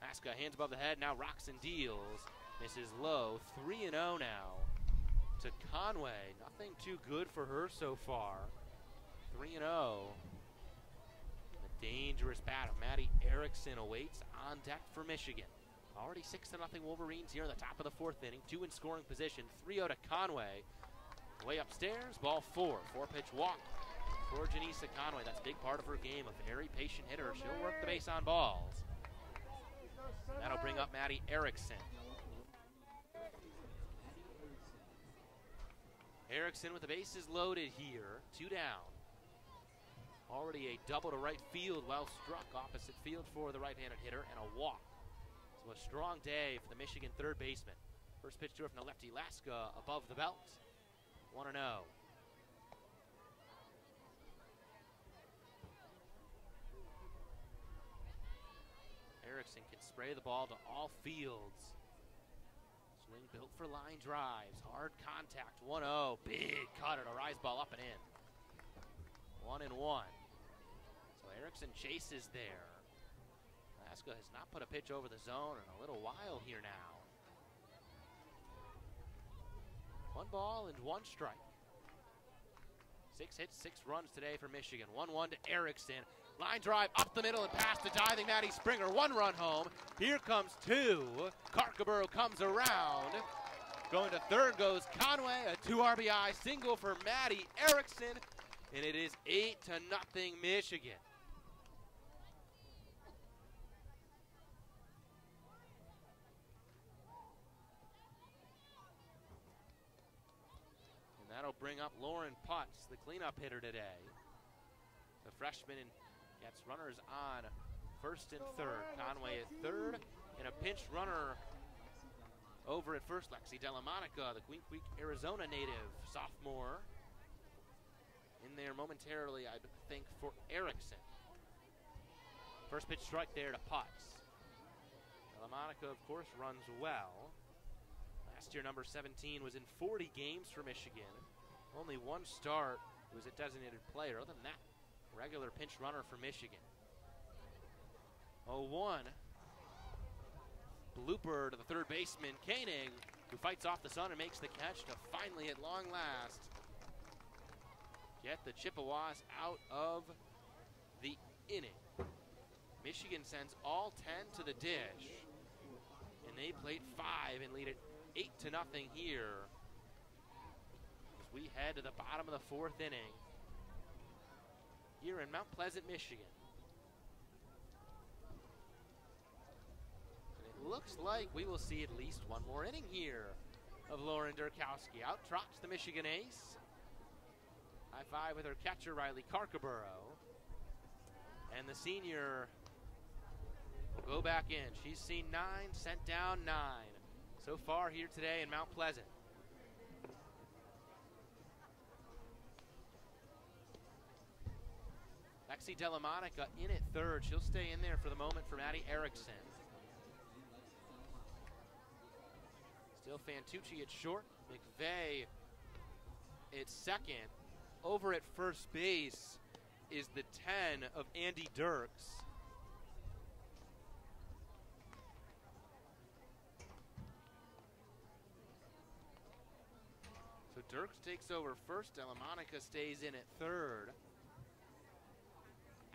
Alaska, hands above the head, now rocks and deals. Misses low, 3-0 now to Conway. Nothing too good for her so far. 3-0. The dangerous bat of Maddie Erickson awaits on deck for Michigan. Already 6-0 Wolverines here in the top of the 4th inning. 2 in scoring position. 3-0 to Conway. Way upstairs, ball 4. 4-pitch walk for Janisa Conway. That's a big part of her game. A very patient hitter. She'll work the base on balls. That'll bring up Maddie Erickson. Erickson with the bases loaded here. 2 down. Already a double to right field, well struck opposite field for the right-handed hitter, and a walk. So a strong day for the Michigan third baseman. First pitch to her from the lefty, Laska above the belt. 1-0. Erickson can spray the ball to all fields. Swing built for line drives. Hard contact. 1-0. Big cutter to rise ball up and in. 1-1. So Erickson chases there. Alaska has not put a pitch over the zone in a little while here now. 1 ball and 1 strike. 6 hits, 6 runs today for Michigan. 1-1 to Erickson. Line drive up the middle and past the diving Maddie Springer. 1 run home. Here comes 2. Karkaborough comes around. Going to third goes Conway. A 2 RBI single for Maddie Erickson. And it is 8-0 Michigan. And that'll bring up Lauren Putz, the cleanup hitter today. The freshman gets runners on first and third. Conway at third, and a pinch runner over at first. Lexi Delamonica, the Queen Creek, Arizona native sophomore. In there momentarily, I think, for Erickson. First pitch strike there to Putz. Delamonica, of course, runs well. Last year, number 17 was in 40 games for Michigan. Only 1 start. He was a designated player. Other than that, regular pinch runner for Michigan. 0-1. Blooper to the third baseman, Koenig, who fights off the sun and makes the catch to finally, at long last, get the Chippewas out of the inning. Michigan sends all 10 to the dish, and they played 5 and lead it 8-0 here as we head to the bottom of the 4th inning here in Mount Pleasant, Michigan. And it looks like we will see at least one more inning here of Lauren Durkowski. Out trots the Michigan ace. High five with her catcher, Riley Carcaburo. And the senior will go back in. She's seen 9, sent down 9 so far here today in Mount Pleasant. Lexi Delamonica in at third. She'll stay in there for the moment for Maddie Erickson. Still Fantucci at short. McVeigh at second. Over at first base is the 10 of Andy Dirks. So Dirks takes over first. Delamonica stays in at third.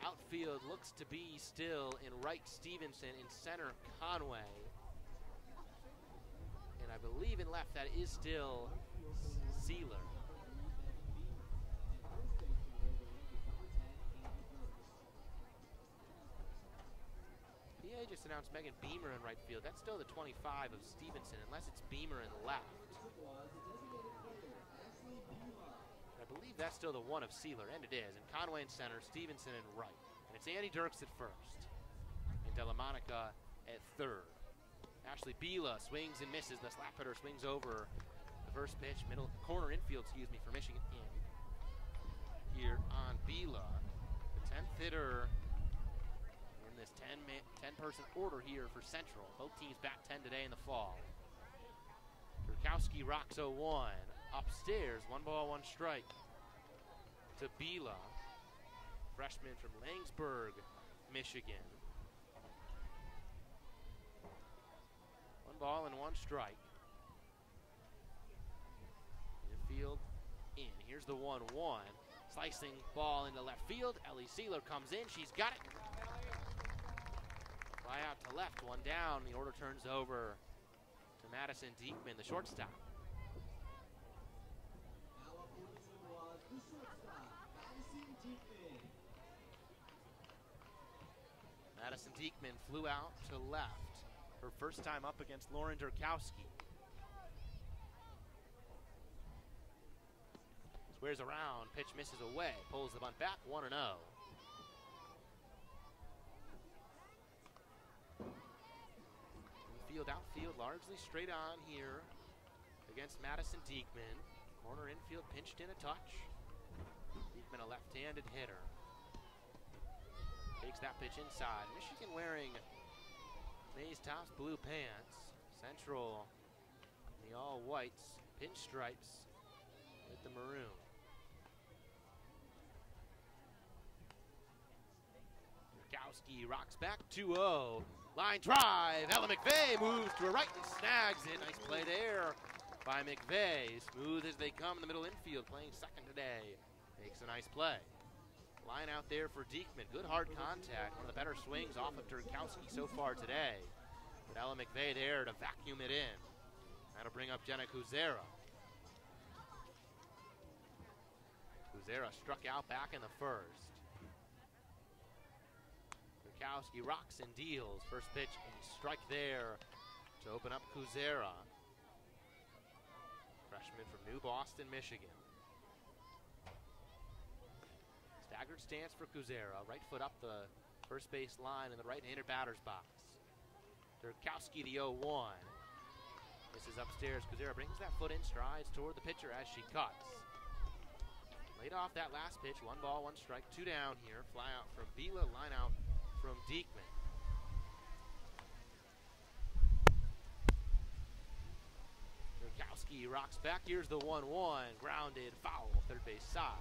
Outfield looks to be still in right Stevenson, in center Conway. And I believe in left that is still Sealer. PA just announced Megan Beamer in right field. That's still the 25 of Stevenson, unless it's Beamer in left. I believe that's still the 1 of Sealer, and it is. And Conway in center, Stevenson in right. And it's Andy Dirks at first. And Delamonica at third. Ashley Bila swings and misses. The slap hitter swings over the first pitch, middle corner infield, for Michigan in. Here on Bila, the 10th hitter in this 10-person order here for Central. Both teams bat 10 today in the fall. Durkowski rocks 0-1. Upstairs, 1 ball, 1 strike to Bila, freshman from Langsburg, Michigan. 1 ball and 1 strike. Infield in. Here's the 1-1. Slicing ball into left field. Ellie Sealer comes in. She's got it. Fly out to left. 1 down. The order turns over to Madison Diekman, the shortstop. Madison Diekman flew out to left. Her first time up against Lauren Durkowski. Squares around, pitch misses away, pulls the bunt back, 1-0. Infield, outfield, largely straight on here against Madison Diekman. Corner infield pinched in a touch. Diekman, a left-handed hitter. Takes that pitch inside. Michigan wearing maize tops, blue pants. Central, the all-whites, pinstripes with the maroon. Durkowski rocks back 2-0. Line drive. Ella McVeigh moves to her right and snags it. Nice play there by McVeigh. Smooth as they come in the middle infield, playing second today. Makes a nice play. Line out there for Diekman. Good hard contact. One of the better swings off of Durkowski so far today. But Ella McVeigh there to vacuum it in. That'll bring up Jenna Kuzera. Kuzera struck out back in the first. Durkowski rocks and deals. First pitch, a strike there to open up Kuzera. Freshman from New Boston, Michigan. Staggered stance for Kuzera. Right foot up the first base line in the right-handed batter's box. Durkowski the 0-1. This is upstairs. Kuzera brings that foot in, strides toward the pitcher as she cuts. Laid off that last pitch. 1 ball, 1 strike. 2 down here. Fly out from Bila. Line out from Diekman. Durkowski rocks back. Here's the 1-1. Grounded foul. Third base side.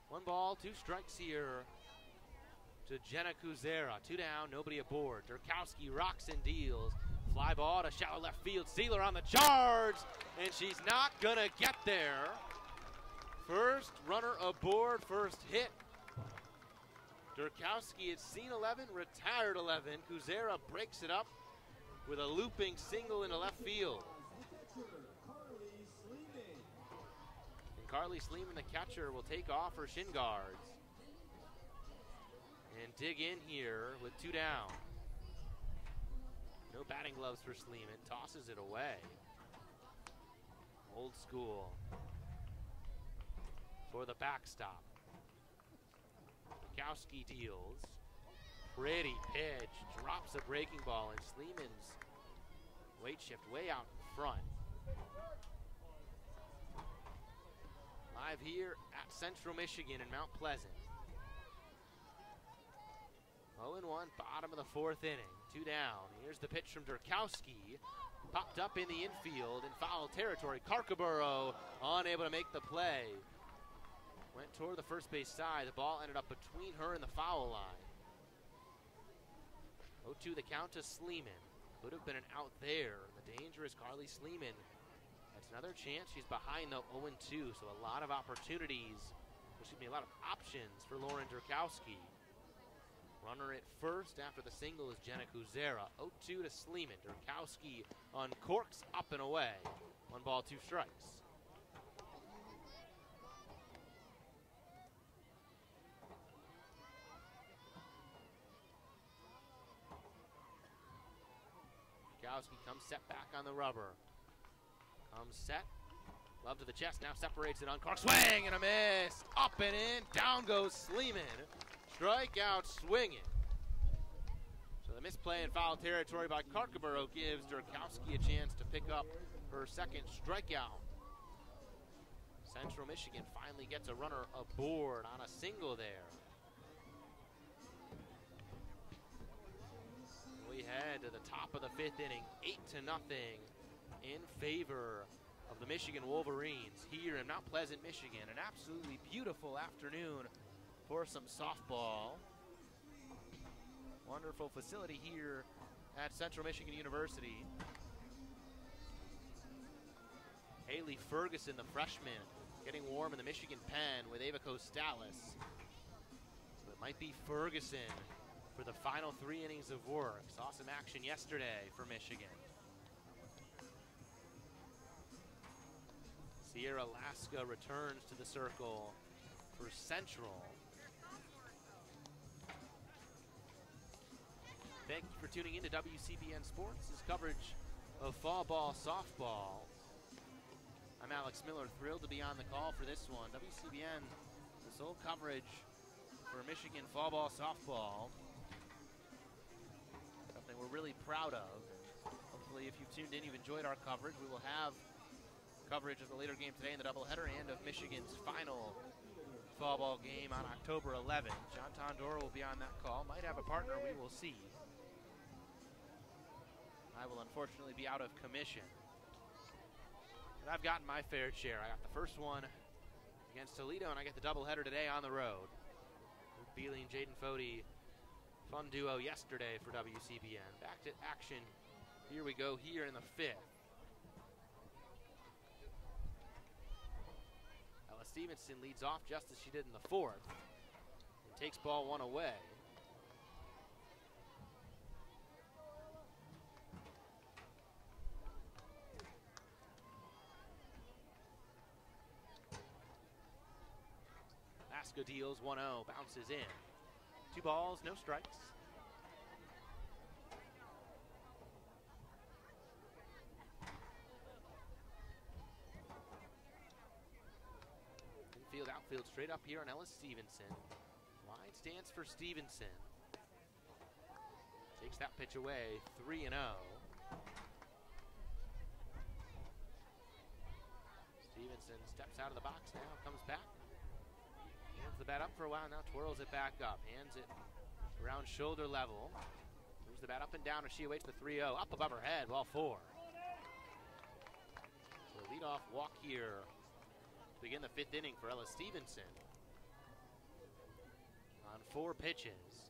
One ball, 2 strikes here to Jenna Kuzera. 2 down, nobody aboard. Durkowski rocks and deals. Fly ball to shallow left field. Sealer on the charge, and she's not gonna get there. First runner aboard, first hit. Durkowski had seen 11, retired 11. Kuzera breaks it up with a looping single into left field. Carly Sleeman, the catcher, will take off her shin guards and dig in here with 2 down. No batting gloves for Sleeman. Tosses it away. Old school for the backstop. Mikowski deals. Pretty pitch. Drops a breaking ball, and Sleeman's weight shift way out in front. Live here at Central Michigan in Mount Pleasant. 0-1, bottom of the 4th inning. 2 down. Here's the pitch from Durkowski. Popped up in the infield in foul territory. Karkaburo unable to make the play. Went toward the first base side. The ball ended up between her and the foul line. 0-2 the count to Sleeman. Could have been an out there. The dangerous Carly Sleeman. That's another chance. She's behind though, 0-2, so a lot of opportunities. Excuse me, a lot of options for Lauren Durkowski. Runner at first after the single is Jenna Kuzera. 0-2 to Sleeman. Durkowski uncorks up and away. 1 ball, 2 strikes. Durkowski comes set back on the rubber. Comes set. Love to the chest. Now separates it. Uncorks. Swing and a miss. Up and in. Down goes Sleeman. Strikeout swinging. So the misplay in foul territory by Karkaburo gives Durkowski a chance to pick up her 2nd strikeout. Central Michigan finally gets a runner aboard on a single there. We head to the top of the 5th inning, 8-0 in favor of the Michigan Wolverines here in Mount Pleasant, Michigan. An absolutely beautiful afternoon for some softball. Wonderful facility here at Central Michigan University. Haley Ferguson, the freshman, getting warm in the Michigan pen with Ava Costalis. So it might be Ferguson for the final 3 innings of work. Saw some action yesterday for Michigan. Sierra Alaska returns to the circle for Central. Thank you for tuning in to WCBN Sports' coverage of fall ball, softball. I'm Alex Miller, thrilled to be on the call for this one. WCBN, the sole coverage for Michigan fall ball, softball. Something we're really proud of. Hopefully, if you've tuned in, you've enjoyed our coverage. We will have coverage of the later game today in the doubleheader and of Michigan's final fall ball game on October 11th. John Tondora will be on that call. Might have a partner, we will see. I will unfortunately be out of commission. But I've gotten my fair share. I got the first one against Toledo, and I get the doubleheader today on the road. Luke Bealey and Jaden Fody, fun duo yesterday for WCBN. Back to action. Here we go here in the 5th. Ella Stevenson leads off just as she did in the 4th. And takes ball 1 away. Alaska deals 1-0, bounces in. 2 balls, no strikes. Infield, outfield, straight up here on Ella Stevenson. Wide stance for Stevenson. Takes that pitch away, 3-0. Stevenson steps out of the box now, comes back. Hands the bat up for a while, now twirls it back up. Hands it around shoulder level. Moves the bat up and down as she awaits the 3-0. Up above her head, ball 4. So leadoff walk here to begin the 5th inning for Ella Stevenson. On 4 pitches.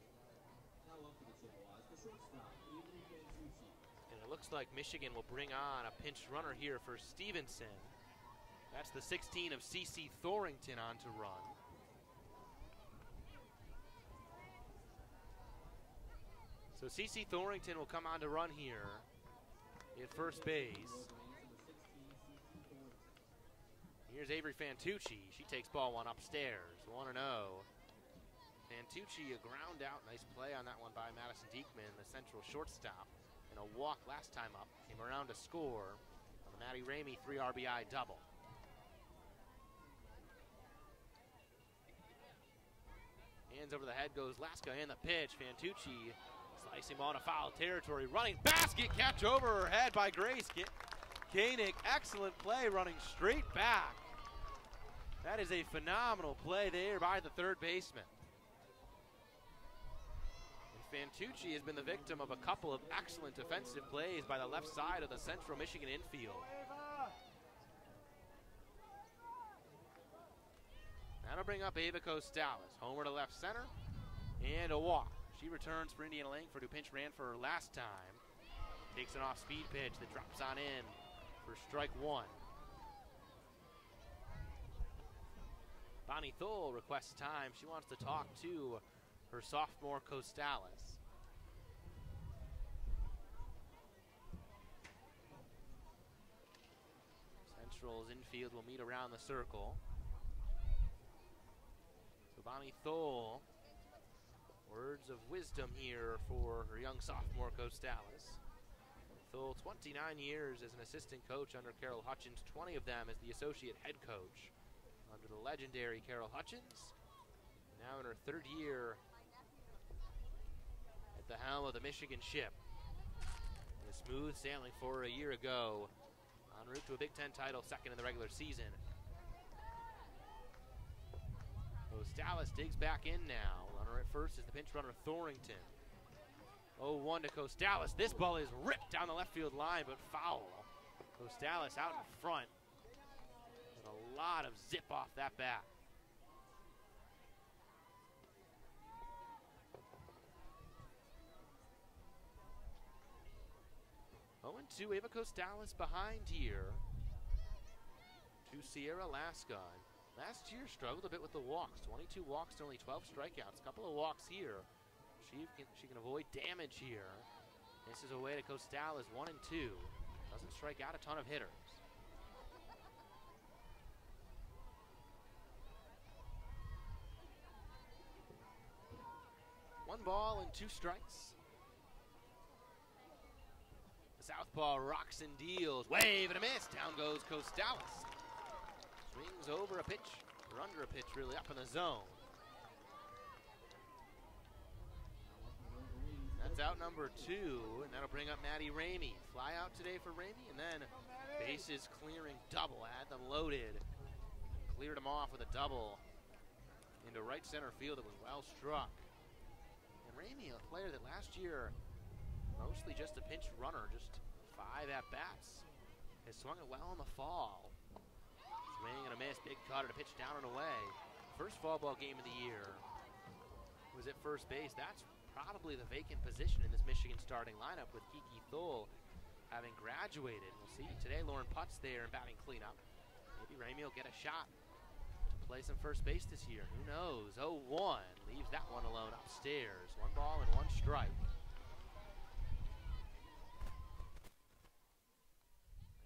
And it looks like Michigan will bring on a pinch runner here for Stevenson. That's the 16 of CeCe Thorington on to run. So CeCe Thorington will come on to run here at first base. Here's Avery Fantucci. She takes ball one upstairs, 1-0. Fantucci, a ground out. Nice play on that one by Madison Diekman, the central shortstop. And a walk last time up. Came around to score on the Maddie Ramey 3 RBI double. Hands over the head goes Laska, and the pitch. Fantucci slicing ball into foul territory. Running basket catch over her head by Grace Koenig. Excellent play, running straight back. That is a phenomenal play there by the third baseman. And Fantucci has been the victim of a couple of excellent defensive plays by the left side of the Central Michigan infield. That'll bring up Ava Costalis. Homer to left center, and a walk. She returns for Indiana Langford, who pinch ran for her last time. Takes an off-speed pitch that drops on in for strike one. Bonnie Tholl requests time. She wants to talk to her sophomore Costalis. Central's infield will meet around the circle. So Bonnie Tholl, words of wisdom here for her young sophomore Costalis. Tholl, 29 years as an assistant coach under Carol Hutchins, 20 of them as the associate head coach under the legendary Carol Hutchins. Now in her third year at the helm of the Michigan ship. And a smooth sailing for her a year ago, en route to a Big Ten title, second in the regular season. Costalis digs back in now. Runner at first is the pinch runner Thorington. 0-1 to Costalis. This ball is ripped down the left field line, but foul. Costalis out in front. With a lot of zip off that bat. 0-2, Ava Costalis behind here to Sierra Laska. Last year struggled a bit with the walks. 22 walks to only 12 strikeouts. A couple of walks here. She can avoid damage here. This is away to Costalis, 1-2. Doesn't strike out a ton of hitters. One ball and 2 strikes. The southpaw rocks and deals. Wave and a miss. Down goes Costalis. Swings over a pitch, or under a pitch really, up in the zone. That's out number 2, and that'll bring up Maddie Ramey. Fly out today for Ramey, and then bases clearing double. Had them loaded. Cleared them off with a double into right center field. It was well struck. And Ramey, a player that last year, mostly just a pinch runner, just 5 at-bats, has swung it well in the fall. Swing and a miss, big cutter to pitch down and away. First fall ball game of the year was at first base. That's probably the vacant position in this Michigan starting lineup with Kiki Tholl having graduated. We'll see today. Lauren Putz there in batting cleanup. Maybe Ramey will get a shot to play some first base this year. Who knows? 0-1 leaves that one alone upstairs. 1 ball and 1 strike.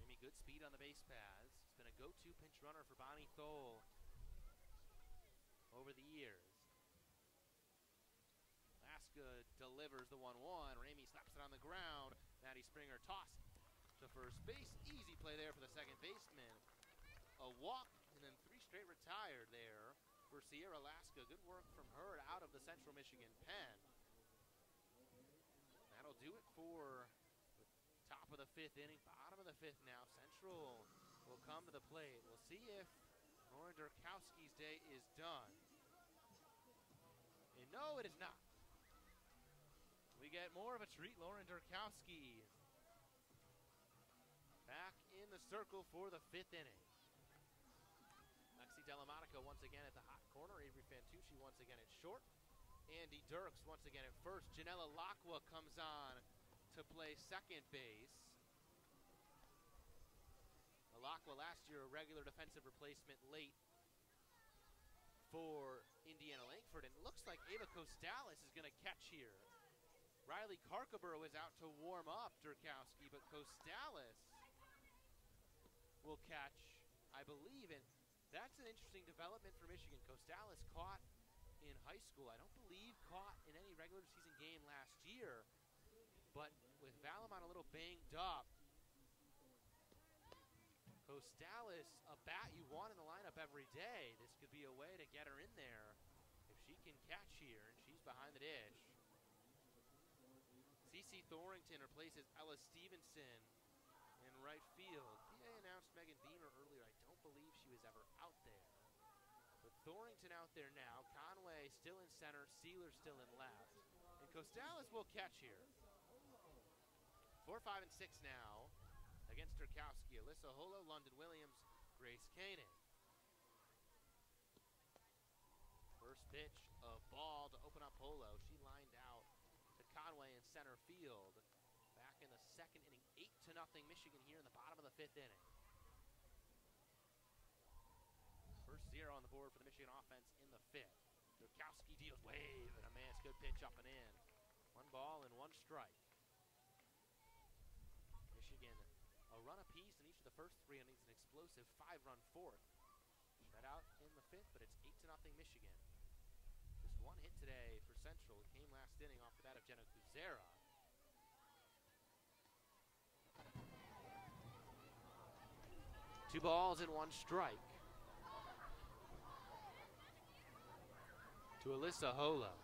Ramey, good speed on the base paths. It's been a go-to pinch runner for Bonnie Tholl over the years. Laska delivers the 1-1. Ramey slaps it on the ground. Maddie Springer tossed to first base. Easy play there for the second baseman. A walk and then 3 straight retired there for Sierra Laska. Good work from her out of the Central Michigan pen. That'll do it for the top of the 5th inning. Bottom of the 5th now. Central will come to the plate. We'll see if Lauren Durkowski's day is done. And no, it is not. We get more of a treat. Lauren Durkowski back in the circle for the 5th inning. Lexi Delamonica once again at the hot corner. Avery Fantucci once again at short. Andy Dirks once again at first. Janella Lacqua comes on to play second base. Lacqua last year a regular defensive replacement late for Indiana Langford. And it looks like Ava Costalis is going to catch here. Riley Karkabur was out to warm up Durkowski, but Costalis will catch, I believe, and That's an interesting development for Michigan. Costalis caught in high school. I don't believe caught in any regular season game last year. But with Valamon a little banged up, Costalis, a bat you want in the lineup every day. This could be a way to get her in there if she can catch here, and she's behind the dish. CeCe Thorington replaces Ella Stevenson in right field. PA announced Megan Beamer earlier. I don't believe she was ever out there. But Thorington out there now. Conway still in center. Sealer still in left. And Costalis will catch here. 4, 5, and 6 now against Turkowski. Alyssa Holo, London Williams, Grace Koenig. First pitch of ball to open up Holo. She lined out to Conway in center field. Back in the second inning, 8-0 Michigan here in the bottom of the 5th inning. First 0 on the board for the Michigan offense in the 5th. Turkowski deals wave and a miss. Good pitch up and in. 1 ball and 1 strike. Michigan a run apiece in each of the first 3 innings. An explosive 5-run 4th. Shut out in the 5th, but it's 8-0 Michigan. Just 1 hit today for Central. It came last inning off the bat of Jenna Kuzera. Two balls and 1 strike to Alyssa Holo.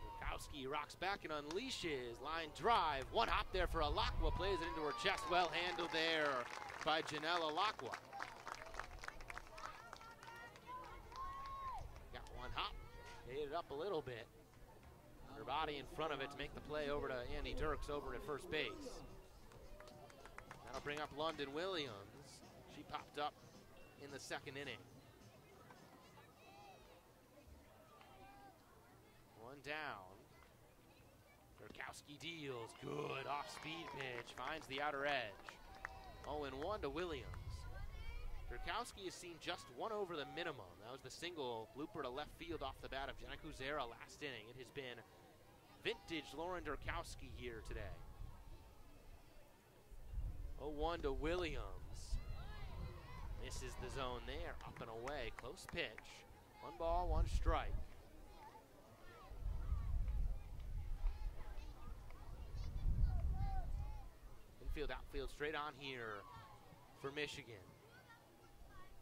Turkowski rocks back and unleashes. Line drive. 1 hop there for Alakwa. Plays it into her chest. Well handled there by Janelle Alakwa. Got 1 hop. Ate it up a little bit. Her body in front of it to make the play over to Andy Dirks over at first base. That'll bring up London Williams. She popped up in the 2nd inning. 1 down. Turkowski deals. Good off-speed pitch. Finds the outer edge. 0-1 to Williams. Turkowski has seen just 1 over the minimum. That was the single blooper to left field off the bat of Jenna Kuzera last inning. It has been vintage Lauren Turkowski here today. 0-1 to Williams. Misses the zone there. Up and away. Close pitch. 1 ball, 1 strike. Infield, outfield, straight on here for Michigan.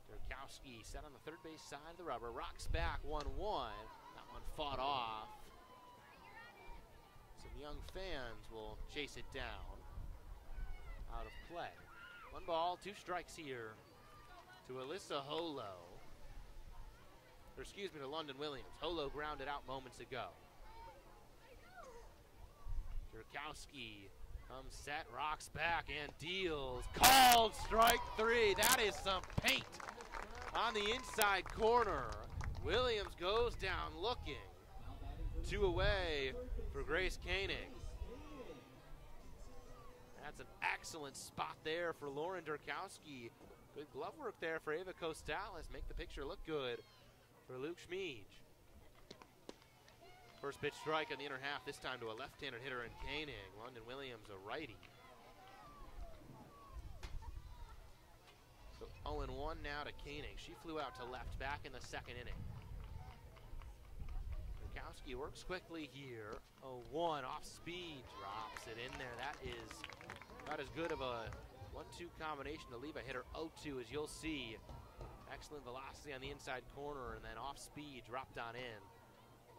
Turkowski set on the 3rd base side of the rubber. Rocks back 1-1. That one fought off. Some young fans will chase it down. Out of play. 1 ball, 2 strikes here to Alyssa Holo. Or excuse me, to London Williams. Holo grounded out moments ago. Turkowski comes set, rocks back, and deals. Called strike 3. That is some paint on the inside corner. Williams goes down looking. 2 away for Grace Koenig. That's an excellent spot there for Lauren Turkowski. Good glove work there for Ava Costalis. Make the picture look good for Luke Schmeej. First pitch strike in the inner half, this time to a left-handed hitter in Koenig. London Williams, a righty. So 0-1 now to Koenig. She flew out to left back in the 2nd inning. Turkowski works quickly here. 0-1 off speed, drops it in there. That is not as good of a 1-2 combination to leave a hitter 0-2, as you'll see. Excellent velocity on the inside corner, and then off speed, dropped on in.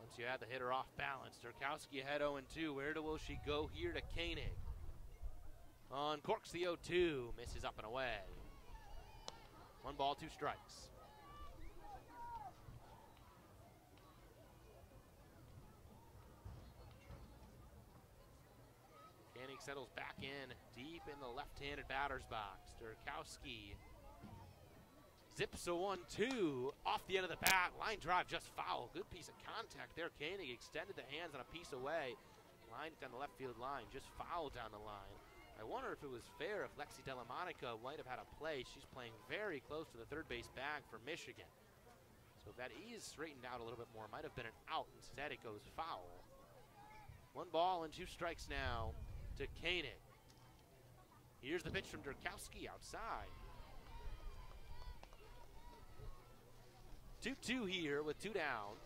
Once you had the hitter off balance, Turkowski ahead 0-2. Where will she go here to Koenig? Uncorks the 0-2, misses up and away. 1 ball, 2 strikes. Koenig settles back in, deep in the left-handed batter's box. Turkowski zips a 1-2 off the end of the bat. Line drive just foul. Good piece of contact there. Koenig extended the hands on a piece away. Lined it down the left field line. Just fouled down the line. I wonder if it was fair if Lexi Delamonica might have had a play. She's playing very close to the 3rd base bag for Michigan. So if that is straightened out a little bit more, it might have been an out. Instead, it goes foul. 1 ball and 2 strikes now to Koenig. Here's the pitch from Durkowski outside. 2-2 here with 2 down.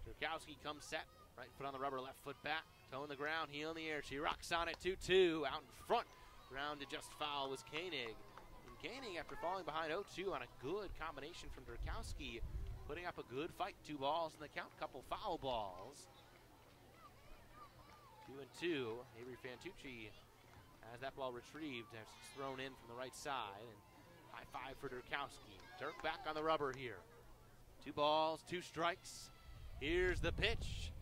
Durkowski comes set. Right foot on the rubber, left foot back. Toe in the ground, heel in the air. She rocks on it, 2-2. Out in front. Ground to just foul was Koenig. And Koenig, after falling behind 0-2 on a good combination from Durkowski, putting up a good fight. 2 balls in the count, couple foul balls. 2-2. Avery Fantucci has that ball retrieved as it's thrown in from the right side. And high five for Durkowski. Dirk back on the rubber here. 2 balls, 2 strikes. Here's the pitch.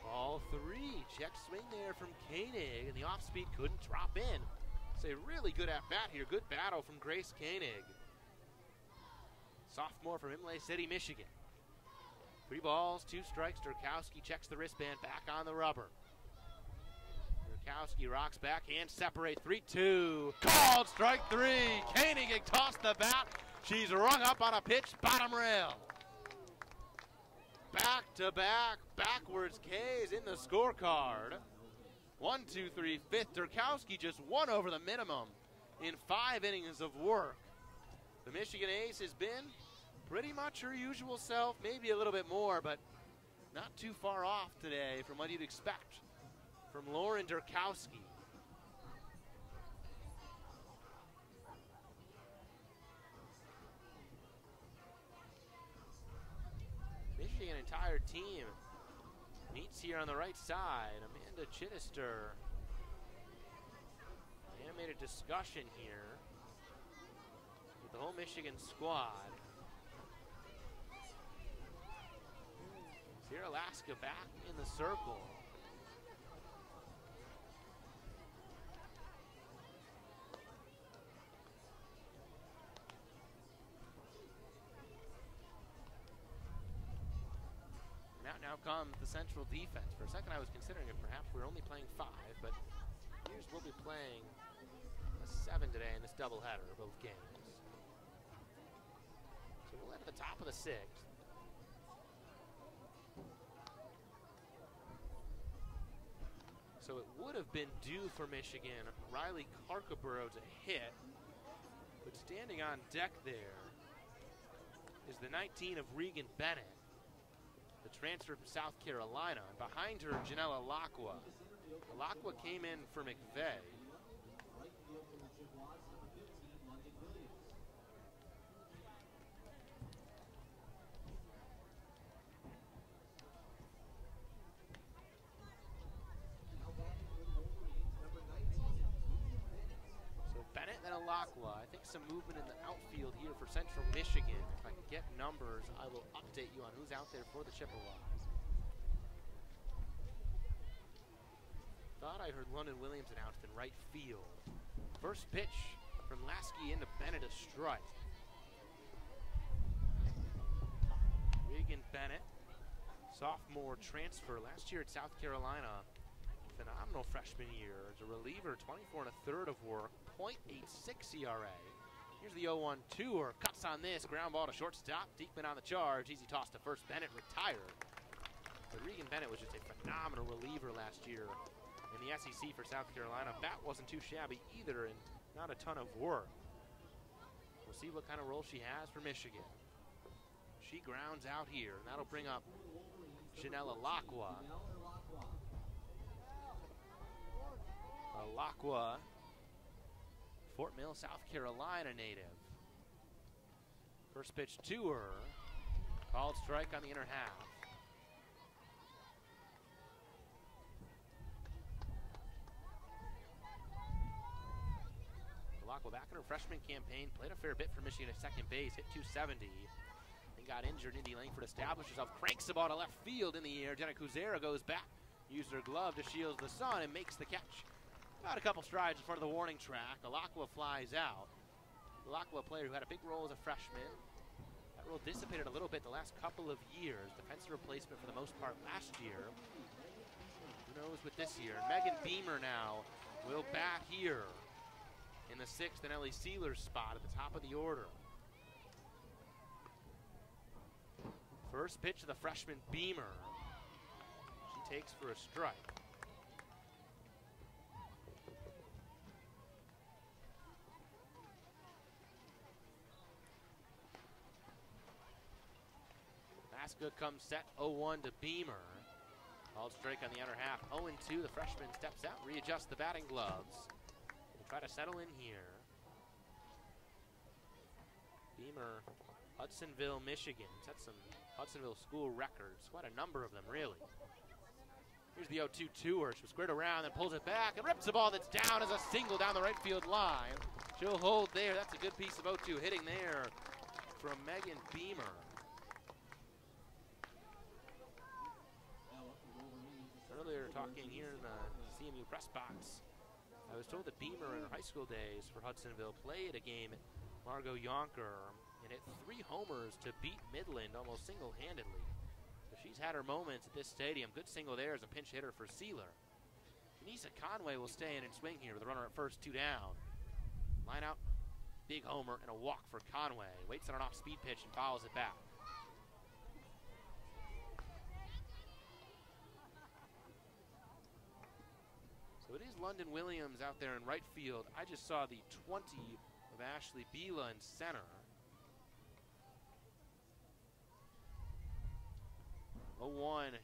Ball 3. Check swing there from Koenig, and the off speed couldn't drop in. It's a really good at bat here. Good battle from Grace Koenig. Sophomore from Imlay City, Michigan. 3 balls, 2 strikes. Durkowski checks the wristband back on the rubber. Durkowski rocks back, hands separate. 3-2. Called strike 3. Koenig tossed the bat. She's rung up on a pitch, bottom rail. Back-to-back, backwards K's in the scorecard. 1, 2, 3, 5th. Durkowski just 1 over the minimum in 5 innings of work. The Michigan ace has been pretty much her usual self, maybe a little bit more, but not too far off today from what you'd expect from Lauren Durkowski. Michigan entire team meets here on the right side. Amanda Chittister. Animated discussion here with the whole Michigan squad. Here Alaska back in the circle. Now comes the Central defense. For a second I was considering if perhaps we're only playing 5, but here's we'll be playing a 7 today in this doubleheader, both games. So we'll head to the top of the 6th. So it would have been due for Michigan, Riley Carcaboro to hit, but standing on deck there is the 19 of Regan Bennett, the transfer from South Carolina. And behind her, Janella Lacqua. Lacqua came in for McVeigh. Bennett and Lacqua. I think some movement in the outfield here for Central Michigan. If I can get numbers, I will update you on who's out there for the Chippewas. Thought I heard London Williams announced in right field. First pitch from Lasky into Bennett, a strike. Regan Bennett, sophomore transfer last year at South Carolina. Phenomenal freshman year as a reliever, 24 1/3 of work, .86 ERA. Here's the 0-1 tour, cuts on this, ground ball to shortstop, Diekman on the charge, easy toss to first, Bennett retired. But Regan Bennett was just a phenomenal reliever last year in the SEC for South Carolina. Bat wasn't too shabby either, and not a ton of work. We'll see what kind of role she has for Michigan. She grounds out here, and that'll bring up Janella Lacqua. Lacqua, Fort Mill, South Carolina native. First pitch to her, called strike on the inner half. Lacqua back in her freshman campaign, played a fair bit for Michigan at second base, hit .270, and got injured. Indy Langford established herself, cranks the ball to left field in the air. Jenna Kuzera goes back, used her glove to shield the sun, and makes the catch. About a couple strides in front of the warning track. Lacqua flies out. Lacqua, a player who had a big role as a freshman. That role dissipated a little bit the last couple of years. Defensive replacement for the most part last year. Who knows with this year? And Megan Beamer now will bat here in the 6th and Ellie Sealer's spot at the top of the order. First pitch of the freshman Beamer. takes for a strike. Maska comes set, 0-1 to Beamer. Called strike on the outer half. 0-2, the freshman steps out, readjusts the batting gloves. We'll try to settle in here. Beamer, Hudsonville, Michigan. Set some Hudsonville school records. Quite a number of them, really. Here's the 0-2 where she'll squared around and pulls it back and rips the ball that's down as a single down the right field line. She'll hold there. That's a good piece of 0-2 hitting there from Megan Beamer. Earlier talking here in the CMU press box, I was told that Beamer in her high school days for Hudsonville played a game at Margot Yonker and hit 3 homers to beat Midland almost single-handedly. So she's had her moments at this stadium. Good single there as a pinch hitter for Sealer. Janisa Conway will stay in and swing here with a runner at first, 2 down. Line out, big homer and a walk for Conway. Waits on an off-speed pitch and fouls it back. So it is London Williams out there in right field. I just saw the 20 of Ashley Bila in center. 0-1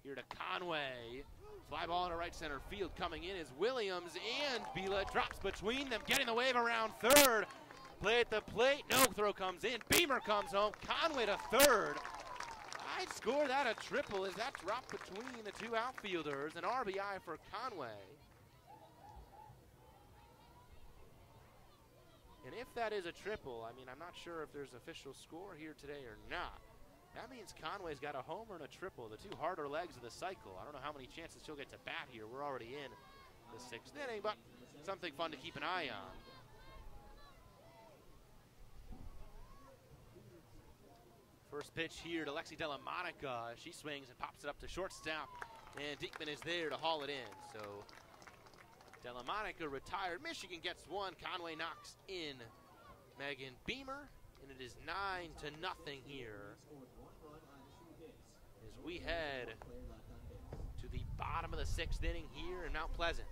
here to Conway. Fly ball into right center field. Coming in is Williams, and Bila drops between them, getting the wave around third. Play at the plate. No throw comes in. Beamer comes home. Conway to third. I'd score that a triple as that dropped between the 2 outfielders. An RBI for Conway. And if that is a triple, I mean, I'm not sure if there's official score here today or not. That means Conway's got a homer and a triple, the 2 harder legs of the cycle. I don't know how many chances she'll get to bat here. We're already in the 6th inning, but something fun to keep an eye on. First pitch here to Lexi Delamonica. She swings and pops it up to shortstop, and Diekman is there to haul it in. So Delamonica retired. Michigan gets 1. Conway knocks in Megan Beamer, and it is 9-0 here as we head to the bottom of the 6th inning here in Mount Pleasant.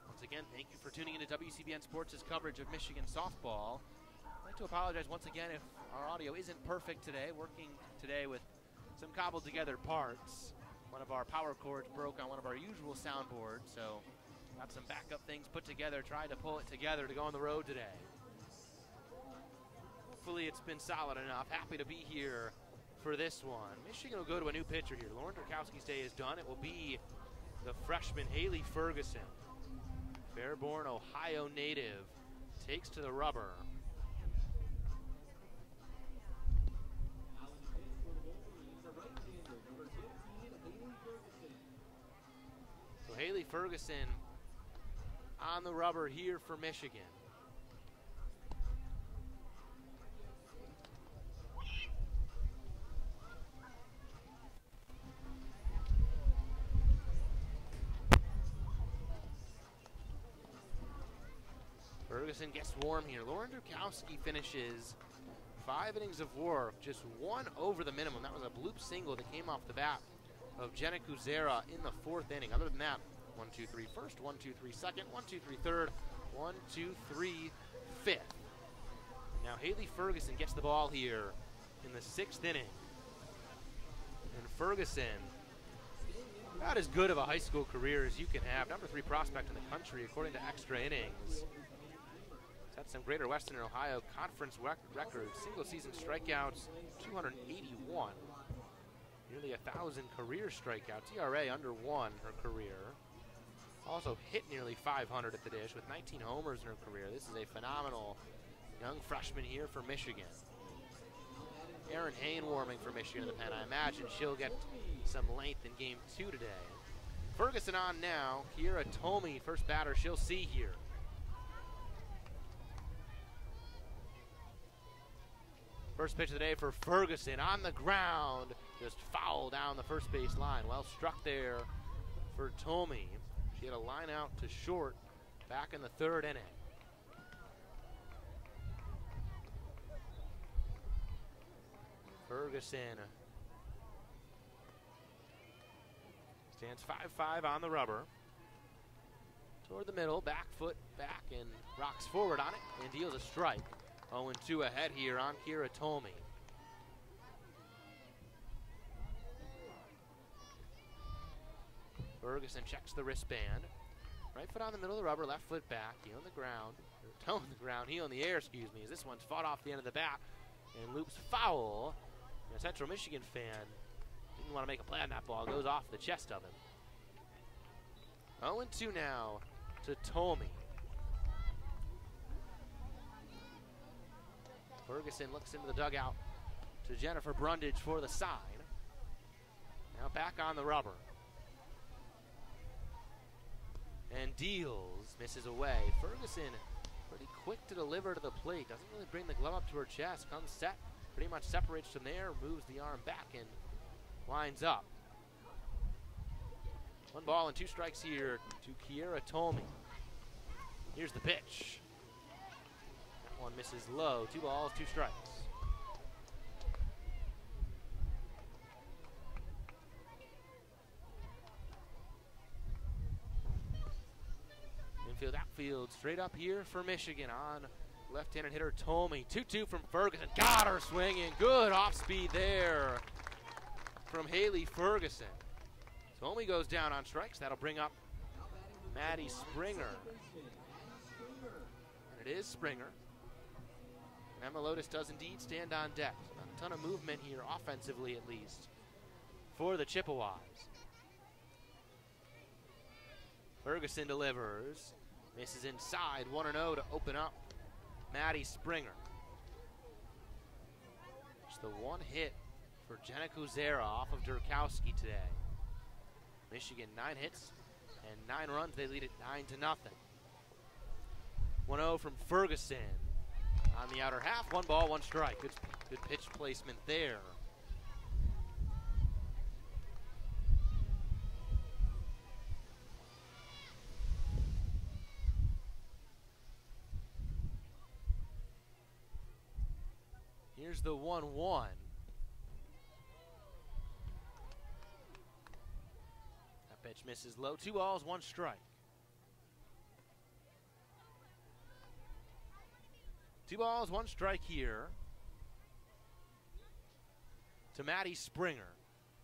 Once again, thank you for tuning into WCBN Sports' coverage of Michigan softball. I'd like to apologize once again if our audio isn't perfect today. Working today with some cobbled together parts. One of our power cords broke on one of our usual soundboards, so got some backup things put together, tried to pull it together to go on the road today. Hopefully it's been solid enough. Happy to be here for this one. Michigan will go to a new pitcher here. Lauren Durkowski's day is done. It will be the freshman Haley Ferguson. Fairborn, Ohio native, takes to the rubber. So Haley Ferguson on the rubber here for Michigan. Ferguson gets warm here. Lauren Durkowski finishes 5 innings of work, just 1 over the minimum. That was a bloop single that came off the bat of Jenna Kuzera in the 4th inning. Other than that, 1-2-3 first, 1-2-3 second, 1-2-3 third, 1-2-3 fifth. Now Haley Ferguson gets the ball here in the 6th inning. And Ferguson, about as good of a high school career as you can have. Number 3 prospect in the country according to Extra Innings. Set some Greater Western Ohio Conference records. Single season strikeouts, 281. Nearly 1,000 career strikeouts. ERA under 1 her career. Also hit nearly 500 at the dish with 19 homers in her career. This is a phenomenal young freshman here for Michigan. Erin Hain warming for Michigan in the pen. I imagine she'll get some length in game 2 today. Ferguson on now. Kiera Tomey, first batter she'll see here. First pitch of the day for Ferguson on the ground. Just foul down the first base line. Well struck there for Tomey. She had a line out to short back in the 3rd inning. Ferguson stands 5'5" on the rubber. Toward the middle, back foot back, and rocks forward on it and deals a strike. 0-2 ahead here on Kira Tolmie. Ferguson checks the wristband. Right foot on the middle of the rubber, left foot back, heel on the ground, or toe on the ground, heel in the air, excuse me, as this one's fought off the end of the bat and loops foul. And a Central Michigan fan didn't want to make a play on that ball, goes off the chest of him. 0-2 now to Tolmie. Ferguson looks into the dugout to Jennifer Brundage for the sign. Now back on the rubber. And deals, misses away. Ferguson pretty quick to deliver to the plate. Doesn't really bring the glove up to her chest. Comes set, pretty much separates from there, moves the arm back and lines up. 1 ball and 2 strikes here to Kiera Tolmie. Here's the pitch. That one misses low. 2 balls, 2 strikes. Infield, outfield, straight up here for Michigan on left-handed hitter Tolmie. 2-2 from Ferguson. Got her swinging. Good off-speed there from Haley Ferguson. Tolmie goes down on strikes. That'll bring up Maddie Springer. And it is Springer. Emma Lotus does indeed stand on deck. Not a ton of movement here, offensively at least, for the Chippewas. Ferguson delivers. Misses inside. 1-0 to open up Maddie Springer. Just the 1 hit for Jenna Kuzera off of Durkowski today. Michigan 9 hits and 9 runs. They lead it 9-0. 1-0 from Ferguson on the outer half. 1 ball, 1 strike. Good pitch placement there. Here's the 1-1. That pitch misses low. 2 balls, 1 strike. 2 balls, 1 strike here to Maddie Springer.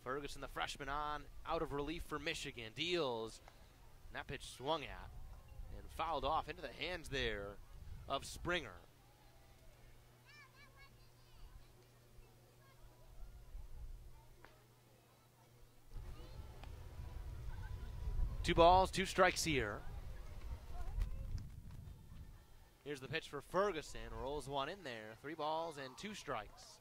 Ferguson, the freshman, on out of relief for Michigan. Deals. And that pitch swung at and fouled off into the hands there of Springer. Two balls, 2 strikes here. Here's the pitch for Ferguson. Rolls 1 in there. 3 balls and 2 strikes.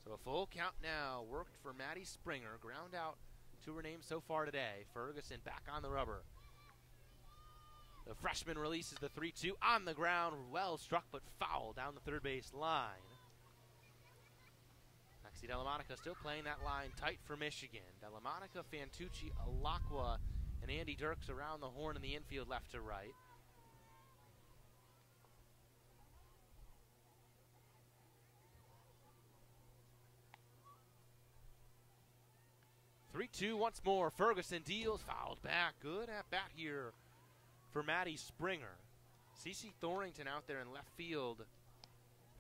So a full count now worked for Maddie Springer. Ground out to her name so far today. Ferguson back on the rubber. The freshman releases the 3-2 on the ground. Well struck but foul down the third base line. Delamonica still playing that line tight for Michigan. Delamonica, Fantucci, Alakwa, and Andy Dirks around the horn in the infield left to right. (3-2) once more. Ferguson deals, fouled back. Good at bat here for Maddie Springer. CeCe Thorington out there in left field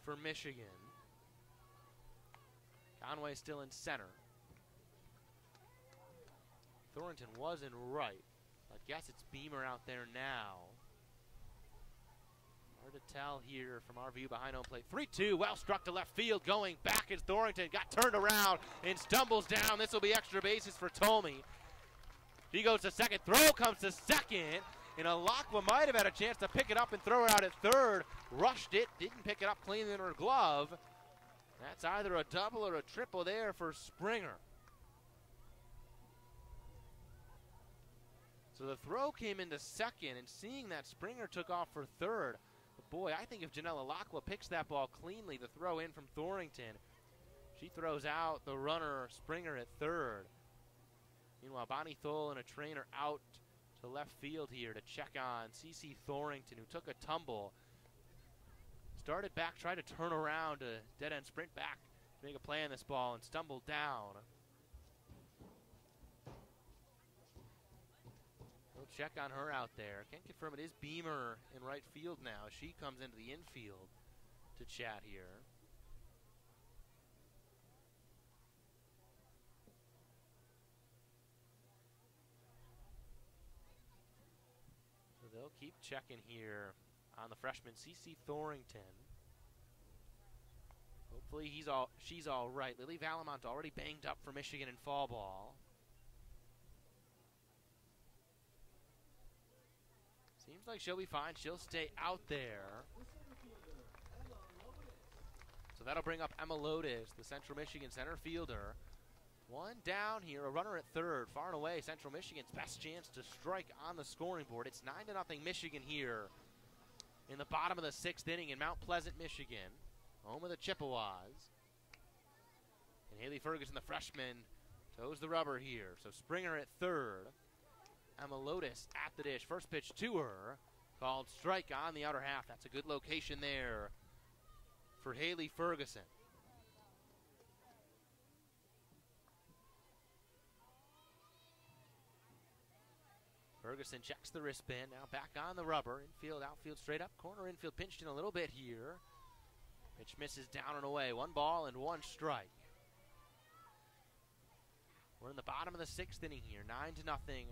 for Michigan. Conway still in center. Thorington was in right. I guess it's Beamer out there now. Hard to tell here from our view behind home plate. 3-2, well struck to left field. Going back is Thorington. Got turned around and stumbles down. This will be extra bases for Tolmie. He goes to second. Throw comes to second. And Alakwa might have had a chance to pick it up and throw it out at third. Rushed it. Didn't pick it up clean in her glove. That's either a double or a triple there for Springer. So the throw came into second, and seeing that Springer took off for third. But boy, I think if Janelle Alakwa picks that ball cleanly, the throw in from Thorington, she throws out the runner Springer at third. Meanwhile, Bonnie Tholl and a trainer out to left field here to check on CeCe Thorington, who took a tumble Started back, tried to turn around, a dead-end sprint back to make a play on this ball and stumbled down. We'll check on her out there. Can't confirm it is Beamer in right field now. She comes into the infield to chat here. So they'll keep checking here on the freshman CeCe Thorington. Hopefully she's all right. Lily Valamont already banged up for Michigan in fall ball. Seems like she'll be fine. She'll stay out there. So that'll bring up Emma Lotus, the Central Michigan center fielder. One down here, a runner at third. Far and away, Central Michigan's best chance to strike on the scoring board. It's 9-0 Michigan here in the bottom of the 6th inning in Mount Pleasant, Michigan, home of the Chippewas. And Haley Ferguson, the freshman, toes the rubber here. So Springer at third. Emma Lotus at the dish. First pitch to her, called strike on the outer half. That's a good location there for Haley Ferguson. Ferguson checks the wristband, now back on the rubber. Infield, outfield, straight up. Corner infield pinched in a little bit here. Pitch misses down and away. 1 ball and 1 strike. We're in the bottom of the 6th inning here. 9-0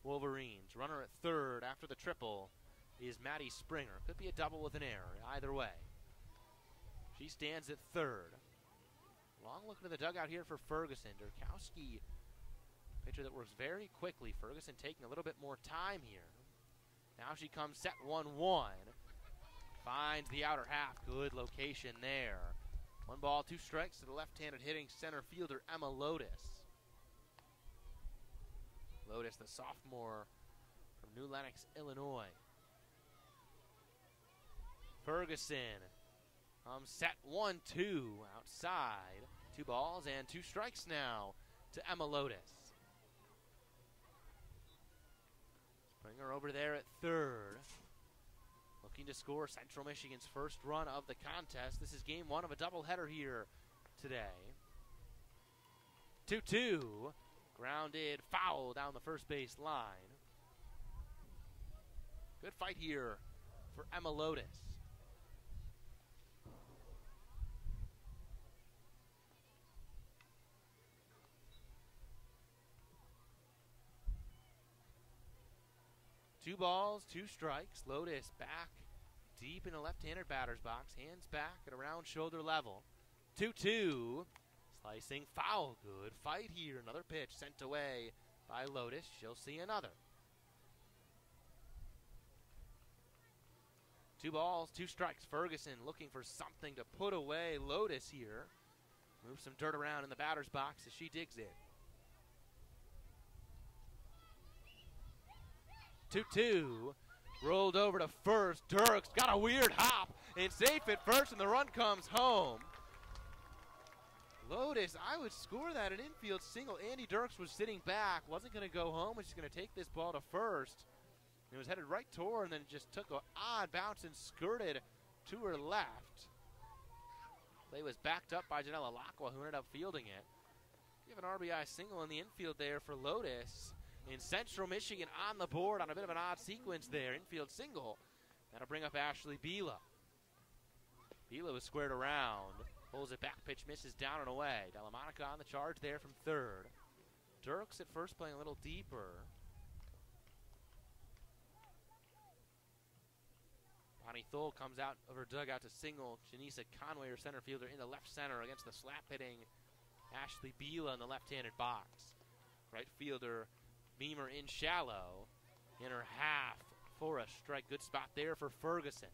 Wolverines. Runner at third after the triple is Maddie Springer. Could be a double with an error, either way. She stands at third. Long look into the dugout here for Ferguson. Durkowski, pitcher that works very quickly. Ferguson taking a little bit more time here. Now she comes set 1-1. Finds the outer half. Good location there. 1 ball, 2 strikes to the left-handed hitting center fielder Emma Lotus. Lotus, the sophomore from New Lenox, Illinois. Ferguson set 1-2 outside. 2 balls and 2 strikes now to Emma Lotus. Springer over there at third. Looking to score Central Michigan's first run of the contest. This is game 1 of a doubleheader here today. 2-2. Grounded foul down the first base line. Good fight here for Emma Lotus. Two balls, 2 strikes. Lotus back deep in the left-handed batter's box. Hands back at around shoulder level. 2-2. Slicing foul. Good fight here. Another pitch sent away by Lotus. She'll see another. 2 balls, 2 strikes. Ferguson looking for something to put away Lotus here. Move some dirt around in the batter's box as she digs in. 2-2. Rolled over to first. Dirks got a weird hop and safe at first, and the run comes home. Lotus, I would score that an infield single. Andy Dirks was sitting back, wasn't going to go home, was just going to take this ball to first. It was headed right toward her, and then just took an odd bounce and skirted to her left. Play was backed up by Janella Lacqua, who ended up fielding it. Give an RBI single in the infield there for Lotus. In Central Michigan on the board on a bit of an odd sequence there. Infield single. That'll bring up Ashley Bila. Bila was squared around. Pulls it back, pitch misses down and away. Delamonica on the charge there from third. Dirks at first playing a little deeper. Bonnie Tholl comes out of her dugout to single Janisa Conway, her center fielder, into left center against the slap-hitting Ashley Bila in the left-handed box. Right fielder Beamer in shallow. In her half for a strike. Good spot there for Ferguson.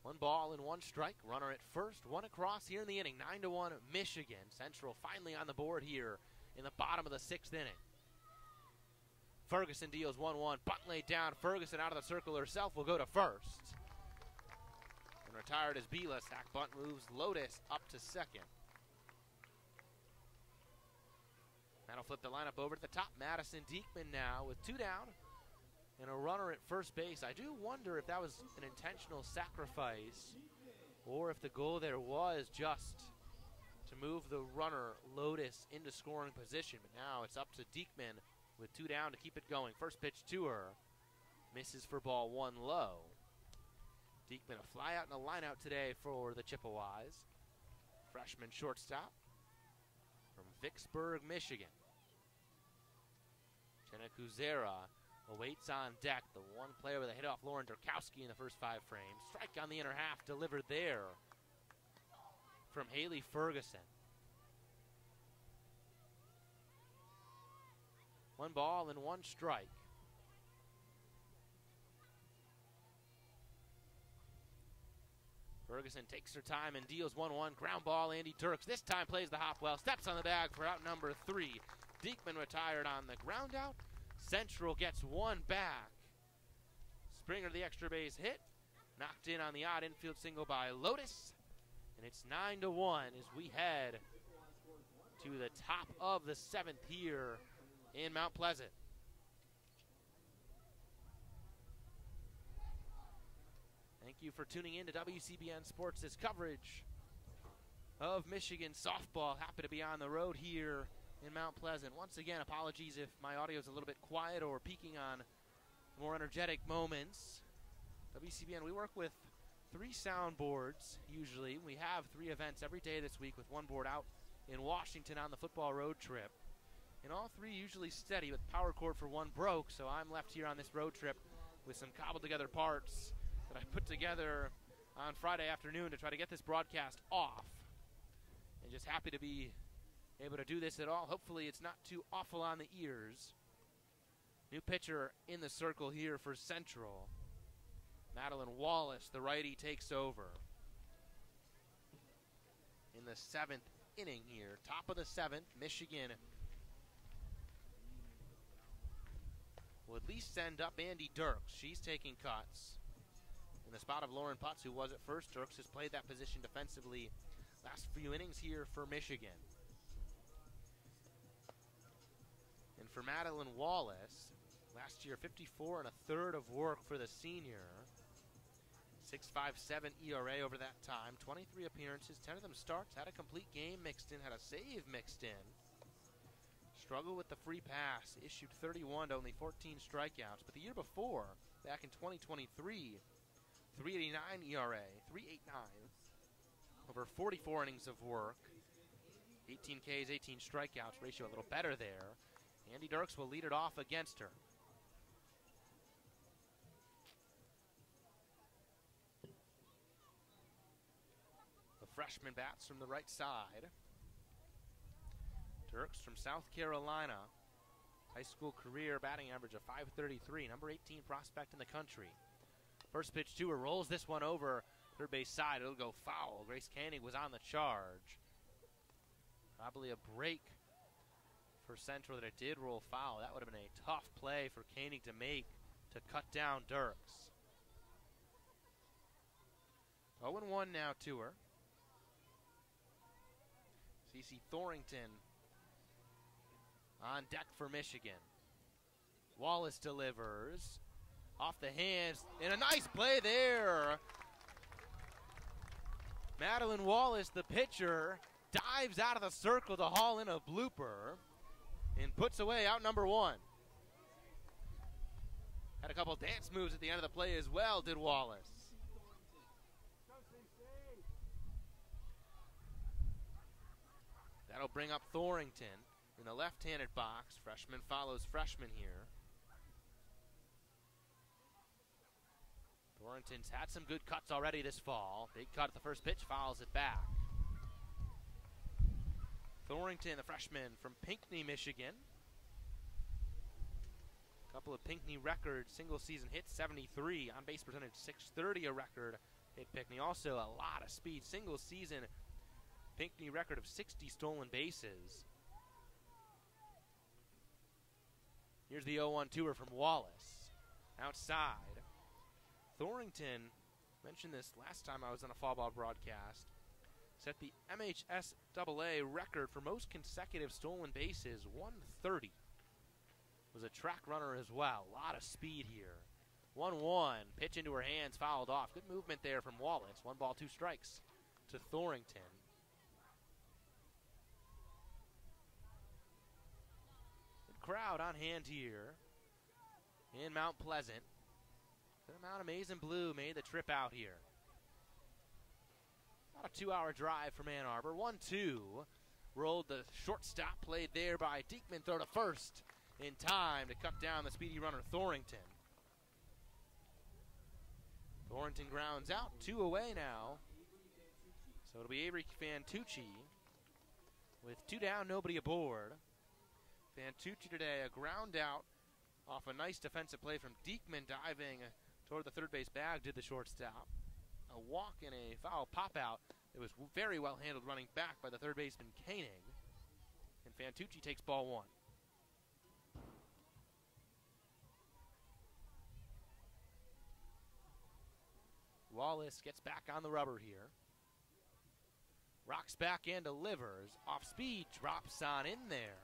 1 ball and 1 strike. Runner at first. 1 across here in the inning. 9-1 Michigan. Central finally on the board here in the bottom of the 6th inning. Ferguson deals 1-1. Bunt laid down. Ferguson out of the circle herself will go to first. And retired as Bila. Sack bunt moves Lotus up to second. That'll flip the lineup over to the top. Madison Diekman now with 2 down and a runner at first base. I do wonder if that was an intentional sacrifice or if the goal there was just to move the runner, Lotus, into scoring position. But now it's up to Diekman with 2 down to keep it going. First pitch to her. Misses for ball 1 low. Diekman a fly out and a line out today for the Chippewas. Freshman shortstop from Vicksburg, Michigan. Jenna Kuzera awaits on deck. The one player with a hit off Lauren Durkowski in the first 5 frames. Strike on the inner half delivered there from Haley Ferguson. 1 ball and 1 strike. Ferguson takes her time and deals 1-1. Ground ball, Andy Dirks. This time plays the hop well. Steps on the bag for out number 3. Diekman retired on the ground out. Central gets 1 back. Springer the extra base hit. Knocked in on the odd infield single by Lotus. And it's 9-1 as we head to the top of the 7th here in Mount Pleasant. Thank you for tuning in to WCBN Sports' coverage of Michigan softball. Happy to be on the road here in Mount Pleasant. Once again, apologies if my audio is a little bit quiet or peaking on more energetic moments. WCBN, we work with 3 soundboards usually. We have 3 events every day this week with 1 board out in Washington on the football road trip. And all 3 usually steady, but the power cord for 1 broke, so I'm left here on this road trip with some cobbled together parts that I put together on Friday afternoon to try to get this broadcast off. And just happy to be able to do this at all. Hopefully it's not too awful on the ears. New pitcher in the circle here for Central. Madeline Wallace, the righty, takes over in the 7th inning here. Top of the 7th, Michigan will at least send up Andy Dirks. She's taking cuts in the spot of Lauren Putz, who was at first. Dirks has played that position defensively last few innings here for Michigan. And for Madeline Wallace, last year 54 1/3 of work for the senior. 6.57 ERA over that time. 23 appearances, 10 of them starts. Had a complete game mixed in, had a save mixed in. Struggled with the free pass. Issued 31 to only 14 strikeouts. But the year before, back in 2023, 3.89 ERA, 3.89. Over 44 innings of work. 18 Ks, 18 strikeouts. Ratio a little better there. Andy Dirks will lead it off against her. The freshman bats from the right side. Dirks from South Carolina. High school career batting average of .533. Number 18 prospect in the country. First pitch to her. Rolls this one over third base side. It'll go foul. Grace Koenig was on the charge. Probably a break for Central that it did roll foul. That would have been a tough play for Koenig to make to cut down Dirks. 0-1 now to her. Cece Thorington on deck for Michigan. Wallace delivers. Off the hands. And a nice play there. Madeline Wallace, the pitcher, dives out of the circle to haul in a blooper and puts away out number 1. Had a couple dance moves at the end of the play as well, did Wallace. That'll bring up Thorington in the left-handed box. Freshman follows freshman here. Thorington's had some good cuts already this fall. Big cut at the first pitch, fouls it back. Thorington, the freshman from Pinckney, Michigan. A couple of Pinckney records, single season hits, 73. On base percentage, 630, a record hit Pinckney. Also a lot of speed, single season Pinckney record of 60 stolen bases. Here's the 0-1 to her from Wallace. Outside. Thorington, mentioned this last time I was on a fall ball broadcast, set the MHSAA record for most consecutive stolen bases, 130. was a track runner as well. A lot of speed here. 1-1. Pitch into her hands, fouled off. Good movement there from Wallace. 1 ball, 2 strikes to Thorington. Good crowd on hand here in Mount Pleasant. Good amount of maize and blue made the trip out here. About a 2-hour drive from Ann Arbor. 1-2. Rolled the shortstop, played there by Diekman. Throw to first in time to cut down the speedy runner Thorington. Thorington grounds out. 2 away now. So it'll be Avery Fantucci with 2 down, nobody aboard. Fantucci today, a ground out off a nice defensive play from Diekman, diving toward the third base bag, did the shortstop. A walk and a foul pop-out. It was very well handled running back by the third baseman Koenig. And Fantucci takes ball 1. Wallace gets back on the rubber here. Rocks back and delivers. Off speed, drops on in there.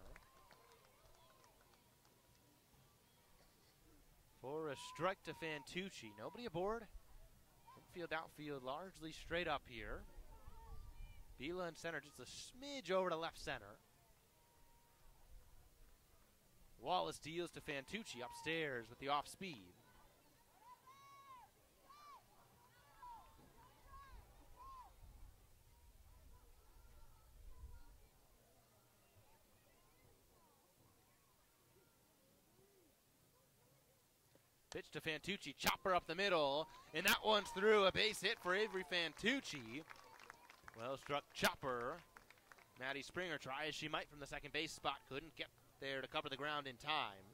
For a strike to Fantucci. Nobody aboard. Infield, outfield, largely straight up here. Bila in center, just a smidge over to left center. Wallace deals to Fantucci upstairs with the off speed. Pitch to Fantucci, chopper up the middle, and that one's through. A base hit for Avery Fantucci. Well struck chopper. Maddie Springer, try as she might from the second base spot, couldn't get there to cover the ground in time.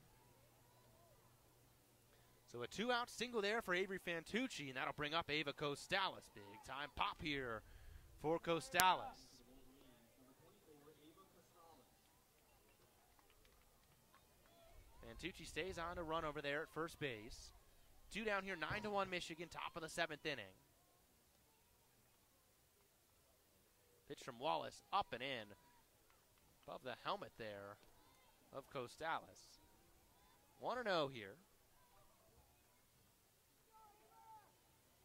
So a 2-out single there for Avery Fantucci, and that'll bring up Ava Costales. Big time pop here for Costales. Fantucci stays on to run over there at first base. 2 down here, 9-1 Michigan, top of the 7th inning. Pitch from Wallace, up and in. Above the helmet there of Costales. 1-0 here.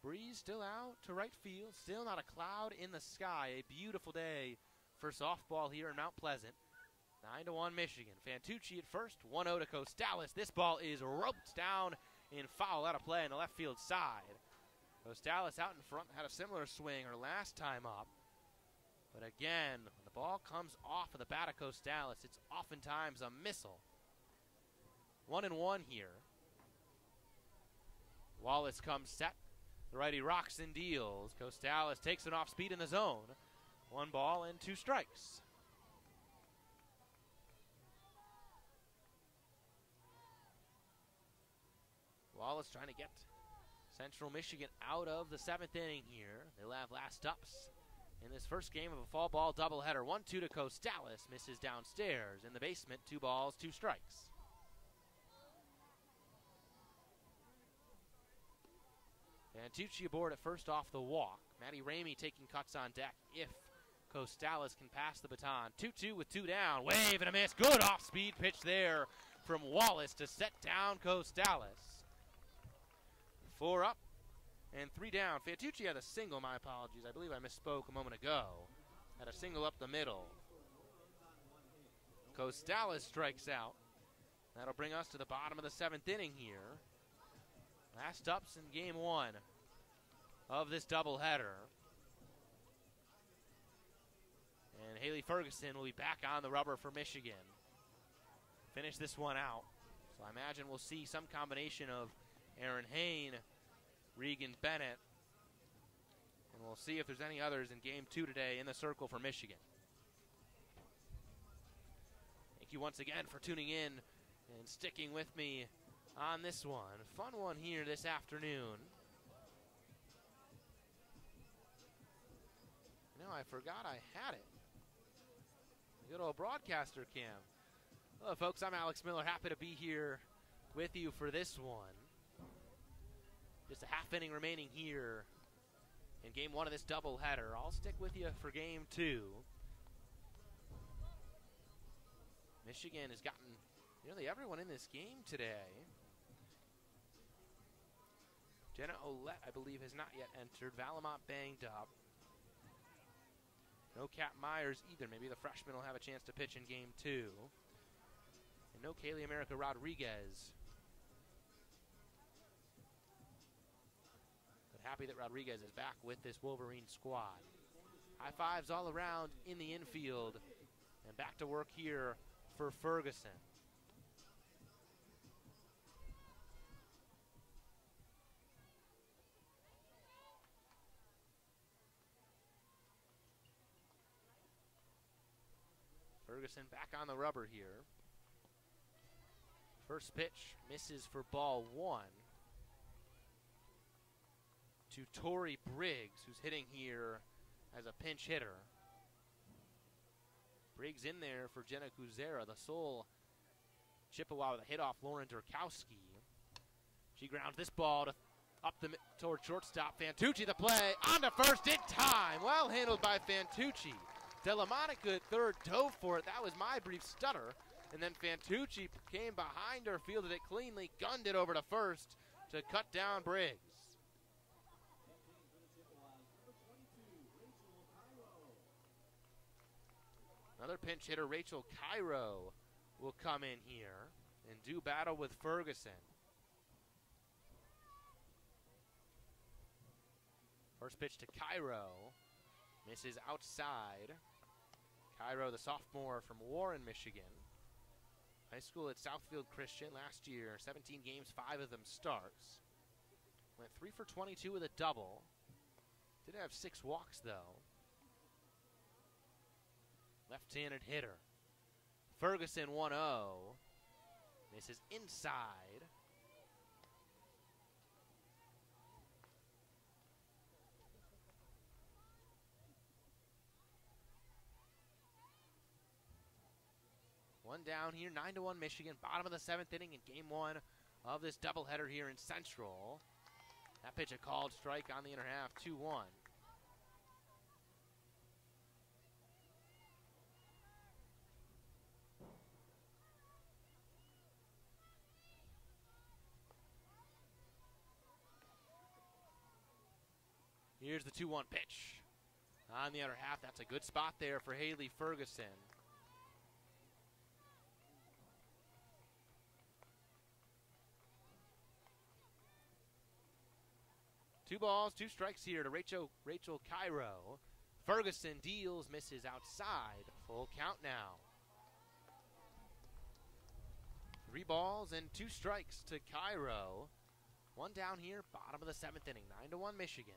Breeze still out to right field. Still not a cloud in the sky. A beautiful day for softball here in Mount Pleasant. 9-1 Michigan. Fantucci at first, 1-0 to Costales. This ball is roped down in foul out of play on the left field side. Costales out in front, had a similar swing her last time up. But again, when the ball comes off of the bat of Costales, it's oftentimes a missile. 1-1 here. Wallace comes set. The righty rocks and deals. Costales takes it off speed in the zone. 1 ball and 2 strikes. Wallace trying to get Central Michigan out of the 7th inning here. They'll have last ups in this first game of a fall ball doubleheader. 1-2 to Costales. Misses downstairs in the basement. 2 balls, 2 strikes. Fantucci aboard at first off the walk. Maddie Ramey taking cuts on deck if Costales can pass the baton. 2-2 with 2 down. Wave and a miss. Good off-speed pitch there from Wallace to set down Costales. 4 up and 3 down. Fantucci had a single, my apologies. I believe I misspoke a moment ago. Had a single up the middle. Costales strikes out. That'll bring us to the bottom of the 7th inning here. Last ups in game 1 of this doubleheader. And Haley Ferguson will be back on the rubber for Michigan. Finish this one out. So I imagine we'll see some combination of Aaron Hain, Regan Bennett, and we'll see if there's any others in game 2 today in the circle for Michigan. Thank you once again for tuning in and sticking with me on this one. Fun one here this afternoon. No, I forgot I had it. Good old broadcaster cam. Hello, folks. I'm Alex Miller. Happy to be here with you for this one. Just a half inning remaining here in game 1 of this doubleheader. I'll stick with you for game 2. Michigan has gotten Nearly everyone in this game today. Jenna Olette, I believe, has not yet entered. Valamont banged up. No Kat Myers either. Maybe the freshman will have a chance to pitch in game 2. And no Kaylee America Rodriguez. But happy that Rodriguez is back with this Wolverine squad. High fives all around in the infield. And back to work here for Ferguson. Ferguson back on the rubber here. First pitch misses for ball 1 to Tori Briggs, who's hitting here as a pinch hitter. Briggs in there for Jenna Kuzera, the sole Chippewa with a hit off Lauren Durkowski. She grounds this ball toward shortstop. Fantucci the play, on to first in time. Well handled by Fantucci. Delamonica at third dove for it. That was my brief stutter. And then Fantucci came behind her, fielded it cleanly, gunned it over to first to cut down Briggs. Another pinch hitter, Rachel Cairo, will come in here and do battle with Ferguson. First pitch to Cairo. Misses outside. Cairo, the sophomore from Warren, Michigan. High school at Southfield Christian last year. 17 games, 5 of them starts. Went 3 for 22 with a double. Did have 6 walks, though. Left-handed hitter. Ferguson 1-0. Misses inside. One down here, 9-1 Michigan, bottom of the 7th inning in game 1 of this doubleheader here in Central. That pitch a called strike on the inner half, 2-1. Here's the 2-1 pitch. On the other half, that's a good spot there for Haley Ferguson. Two balls, 2 strikes here to Rachel Cairo. Ferguson deals, misses outside. Full count now. 3 balls and 2 strikes to Cairo. One down here, bottom of the 7th inning. 9-1 Michigan.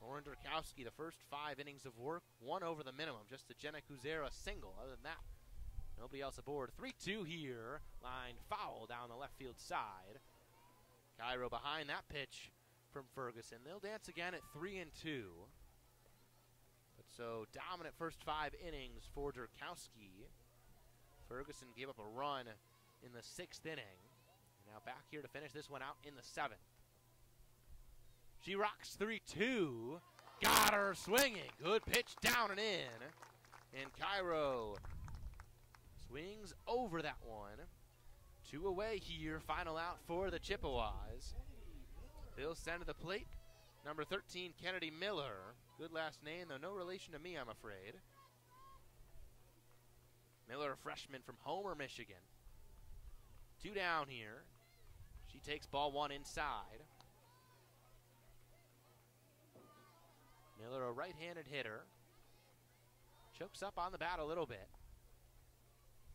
Lauren Durkowski, the first 5 innings of work, 1 over the minimum. Just the Jenna Kuzera single. Other than that, nobody else aboard. 3-2 here. Line foul down the left field side. Cairo behind that pitch from Ferguson. They'll dance again at 3-2. But so dominant first 5 innings for Durkowski. Ferguson gave up a run in the 6th inning. And now back here to finish this one out in the 7th. She rocks 3-2. Got her swinging. Good pitch down and in. And Cairo swings over that one. 2 away here. Final out for the Chippewas. They'll send to the plate. Number 13, Kennedy Miller. Good last name, though no relation to me, I'm afraid. Miller, a freshman from Homer, Michigan. 2 down here. She takes ball 1 inside. Miller, a right-handed hitter. Chokes up on the bat a little bit.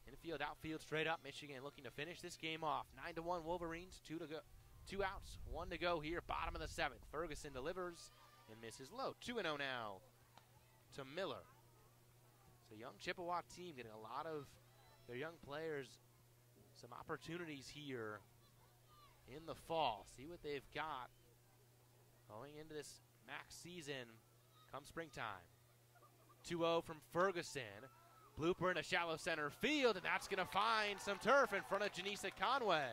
Infield, outfield, straight up. Michigan looking to finish this game off. 9-1 Wolverines, 2 to go. 2 outs, 1 to go here, bottom of the 7th. Ferguson delivers and misses low. 2-0 now to Miller. It's a young Chippewa team getting a lot of their young players some opportunities here in the fall. See what they've got going into this max season come springtime. 2-0 from Ferguson. Blooper in a shallow center field, and that's going to find some turf in front of Janisa Conway.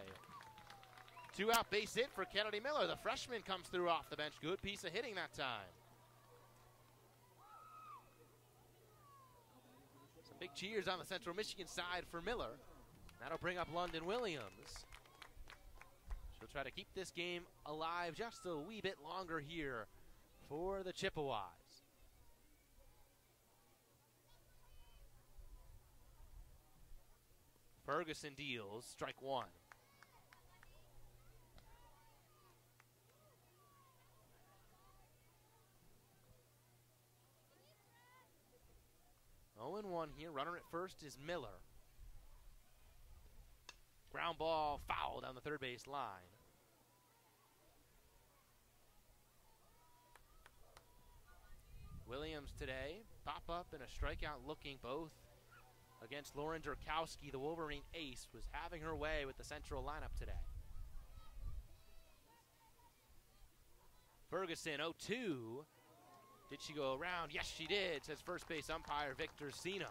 2-out base hit for Kennedy Miller. The freshman comes through off the bench. Good piece of hitting that time. Some big cheers on the Central Michigan side for Miller. That'll bring up London Williams. She'll try to keep this game alive just a wee bit longer here for the Chippewas. Ferguson deals, strike one. Oh and 1 here. Runner at first is Miller. Ground ball foul down the third base line. Williams today, pop up and a strikeout looking both against Lauren Durkowski. The Wolverine ace was having her way with the central lineup today. Ferguson 0-2. Did she go around? Yes, she did, says first base umpire Victor Sina.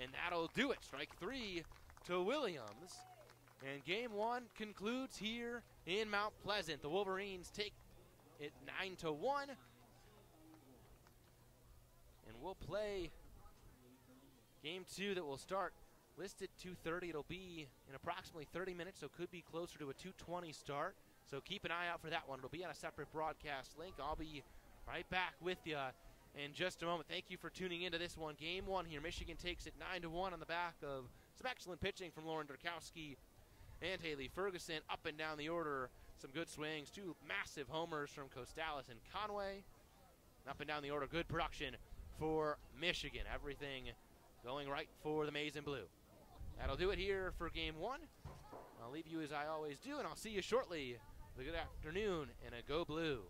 And that'll do it. Strike three to Williams. And game one concludes here in Mount Pleasant. The Wolverines take it 9-1. And we'll play game two that will start listed 2:30. It'll be in approximately 30 minutes, so could be closer to a 2:20 start. So keep an eye out for that one. It'll be on a separate broadcast link. I'll be right back with you in just a moment. Thank you for tuning into this one. Game one here. Michigan takes it 9-1 on the back of some excellent pitching from Lauren Durkowski and Haley Ferguson. Up and down the order, some good swings. Two massive homers from Costalis and Conway. Up and down the order, good production for Michigan. Everything going right for the Maize and Blue. That'll do it here for game one. I'll leave you as I always do, and I'll see you shortly. Good afternoon and a Go Blue.